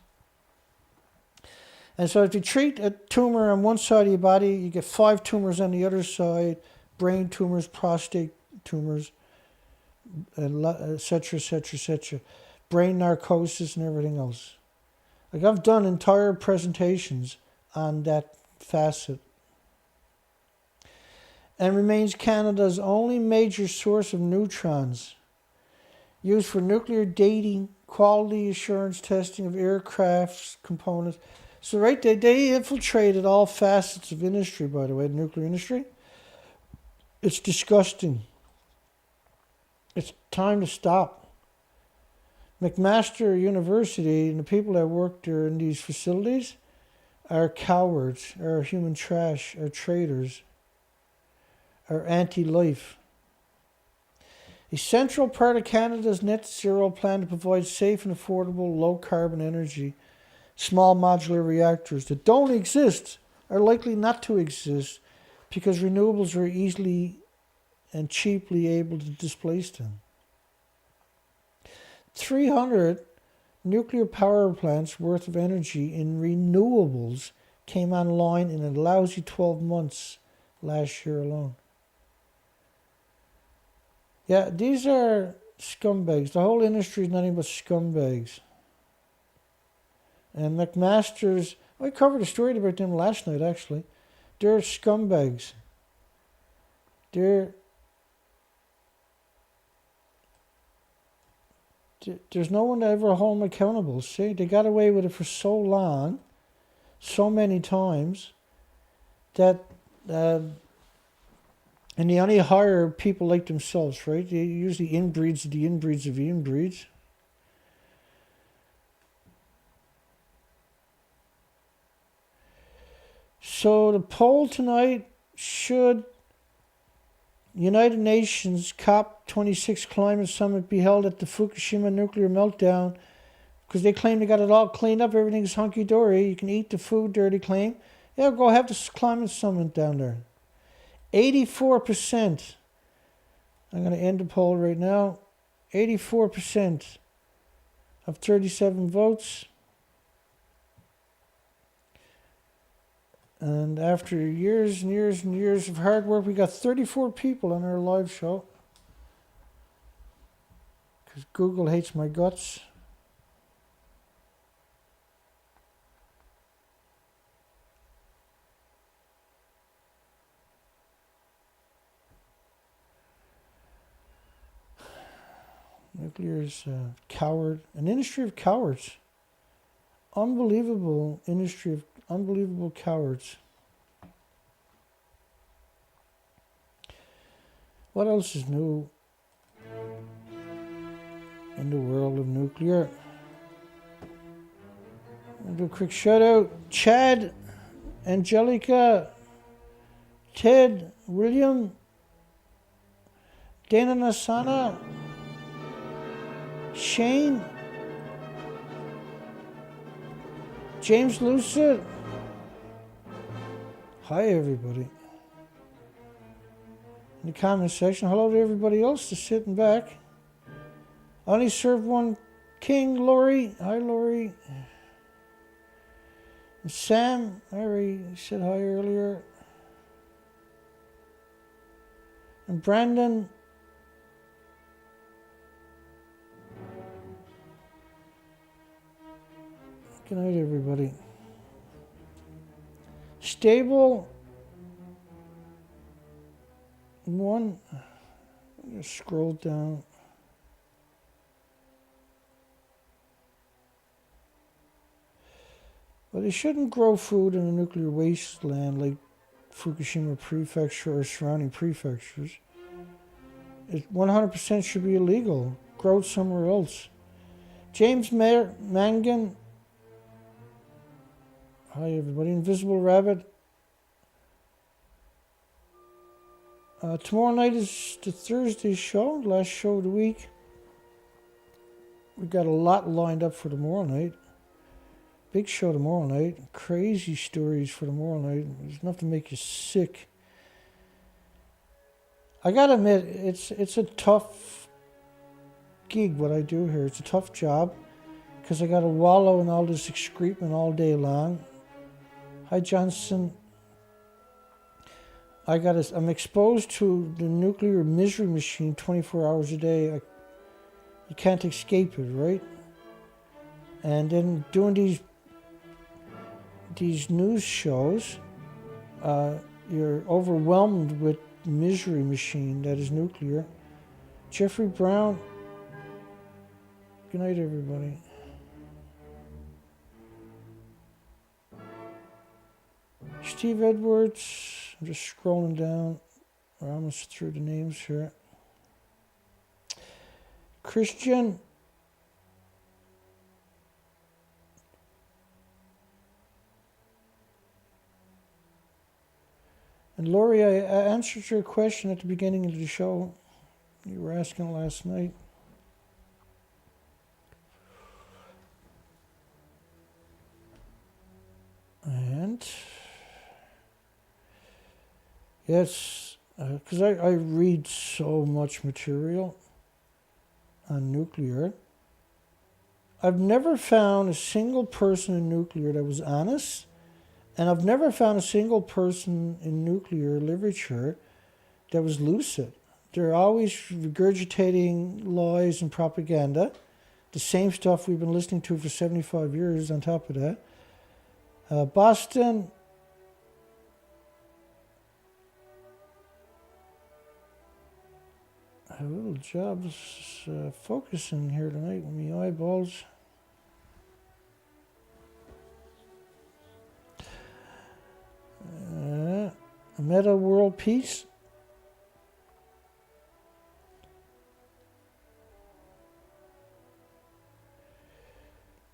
And so if you treat a tumor on one side of your body, you get 5 tumors on the other side, brain tumors, prostate tumors, etc., etc., etc. Brain narcosis and everything else. Like, I've done entire presentations on that facet. And remains Canada's only major source of neutrons, used for nuclear dating, quality assurance testing of aircraft components. So right, they infiltrated all facets of industry, by the way, the nuclear industry. It's disgusting. It's time to stop. McMaster University and the people that work there in these facilities are cowards, are human trash, are traitors, are anti-life. A central part of Canada's net zero plan to provide safe and affordable low carbon energy, small modular reactors that don't exist, are likely not to exist because renewables are easily and cheaply able to displace them. 300 nuclear power plants worth of energy in renewables came online in a lousy 12 months last year alone. Yeah, these are scumbags. The whole industry is nothing but scumbags. And McMaster's, I covered a story about them last night actually. They're scumbags. There's no one to ever hold them accountable. See, they got away with it for so long, so many times, that and they only hire people like themselves, right? They usually inbreeds of the inbreeds of the inbreeds. So the poll tonight, should United Nations COP26 climate summit be held at the Fukushima nuclear meltdown, because they claim they got it all cleaned up, everything's hunky-dory, you can eat the food there, they claim. Yeah, go have this climate summit down there. 84%. I'm going to end the poll right now. 84% of 37 votes. And after years and years and years of hard work, we got 34 people on our live show. Because Google hates my guts. Nuclear is a coward, an industry of cowards. Unbelievable industry of unbelievable cowards. What else is new in the world of nuclear? I'll do a quick shout out. Chad, Angelica, Ted, William, Dana Nasana, Shane, James Lucid. Hi everybody. In the comment section, hello to everybody else that's sitting back. I only served one king, Lori. Hi Lori. And Sam, I already said hi earlier. And Brandon. Good night, everybody. Stable. One. I'm going to scroll down. Well, they shouldn't grow food in a nuclear wasteland like Fukushima Prefecture or surrounding prefectures. It 100% should be illegal. Grow it somewhere else. James Mangan. Hi, everybody. Invisible Rabbit. Tomorrow night is the Thursday show, last show of the week. We've got a lot lined up for tomorrow night. Big show tomorrow night. Crazy stories for tomorrow night. There's enough to make you sick. I gotta admit, it's a tough gig what I do here. It's a tough job because I gotta wallow in all this excrement all day long. Hi, Johnson. I'm exposed to the nuclear misery machine 24 hours a day. You can't escape it, right? And then doing these news shows, you're overwhelmed with the misery machine that is nuclear. Jeffrey Brown. Good night, everybody. Steve Edwards. I'm just scrolling down. We're almost through the names here. Christian. And Lori, I answered your question at the beginning of the show. You were asking last night. And yes, because I read so much material on nuclear. I've never found a single person in nuclear that was honest, and I've never found a single person in nuclear literature that was lucid. They're always regurgitating lies and propaganda, the same stuff we've been listening to for 75 years on top of that. Boston. I have a little job focusing here tonight with my eyeballs. Meta World Peace.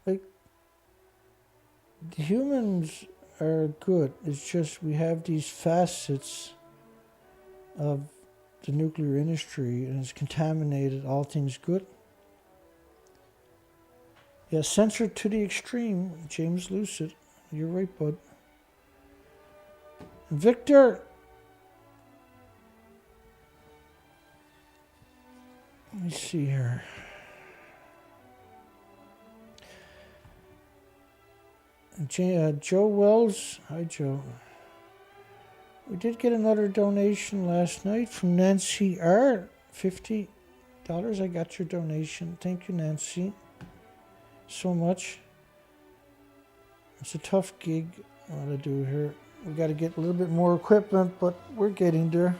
Like, the humans are good. It's just we have these facets of the nuclear industry, and it's contaminated all things good. Yeah, censored to the extreme. James Lucid. You're right, bud. Victor. Let me see here. Joe Wells. Hi, Joe. We did get another donation last night from Nancy R. $50. I got your donation. Thank you, Nancy, so much. It's a tough gig what I do here. We got to get a little bit more equipment, but we're getting there.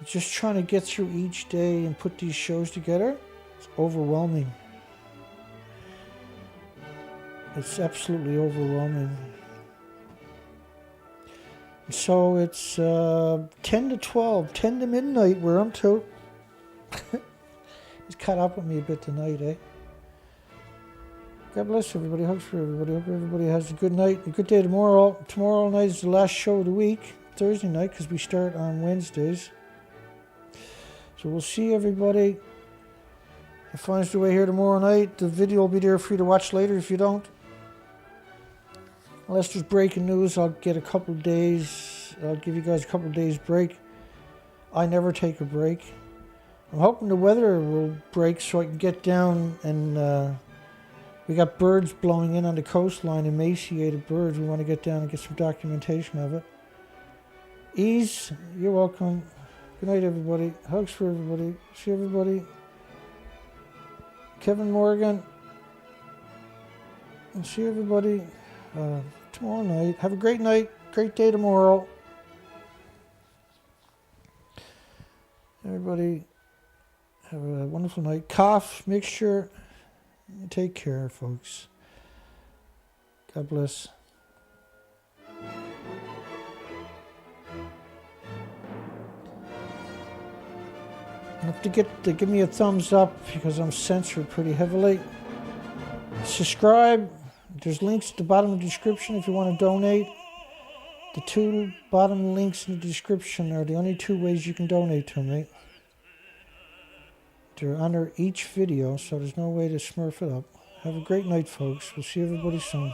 Just trying to get through each day and put these shows together. It's overwhelming. It's absolutely overwhelming. So it's 10 to 12, 10 to midnight where I'm to. He's caught up with me a bit tonight, eh? God bless everybody. Hugs for everybody. Hope everybody has a good night. A good day tomorrow. Tomorrow night is the last show of the week. Thursday night, because we start on Wednesdays. So we'll see everybody. If it finds their way here tomorrow night, the video will be there for you to watch later if you don't. Unless there's breaking news, I'll get a couple days. I'll give you guys a couple days break. I never take a break. I'm hoping the weather will break so I can get down and We got birds blowing in on the coastline, emaciated birds. We want to get down and get some documentation of it. Ease, you're welcome. Good night, everybody. Hugs for everybody. See everybody. Kevin Morgan. And see everybody tomorrow night. Have a great night. Great day tomorrow. Everybody have a wonderful night. Cough, mixture. Take care, folks. God bless. You have to give me a thumbs up because I'm censored pretty heavily. Subscribe. There's links at the bottom of the description if you want to donate. The 2 bottom links in the description are the only 2 ways you can donate to me. They're under each video, so there's no way to smurf it up. Have a great night, folks. We'll see everybody soon.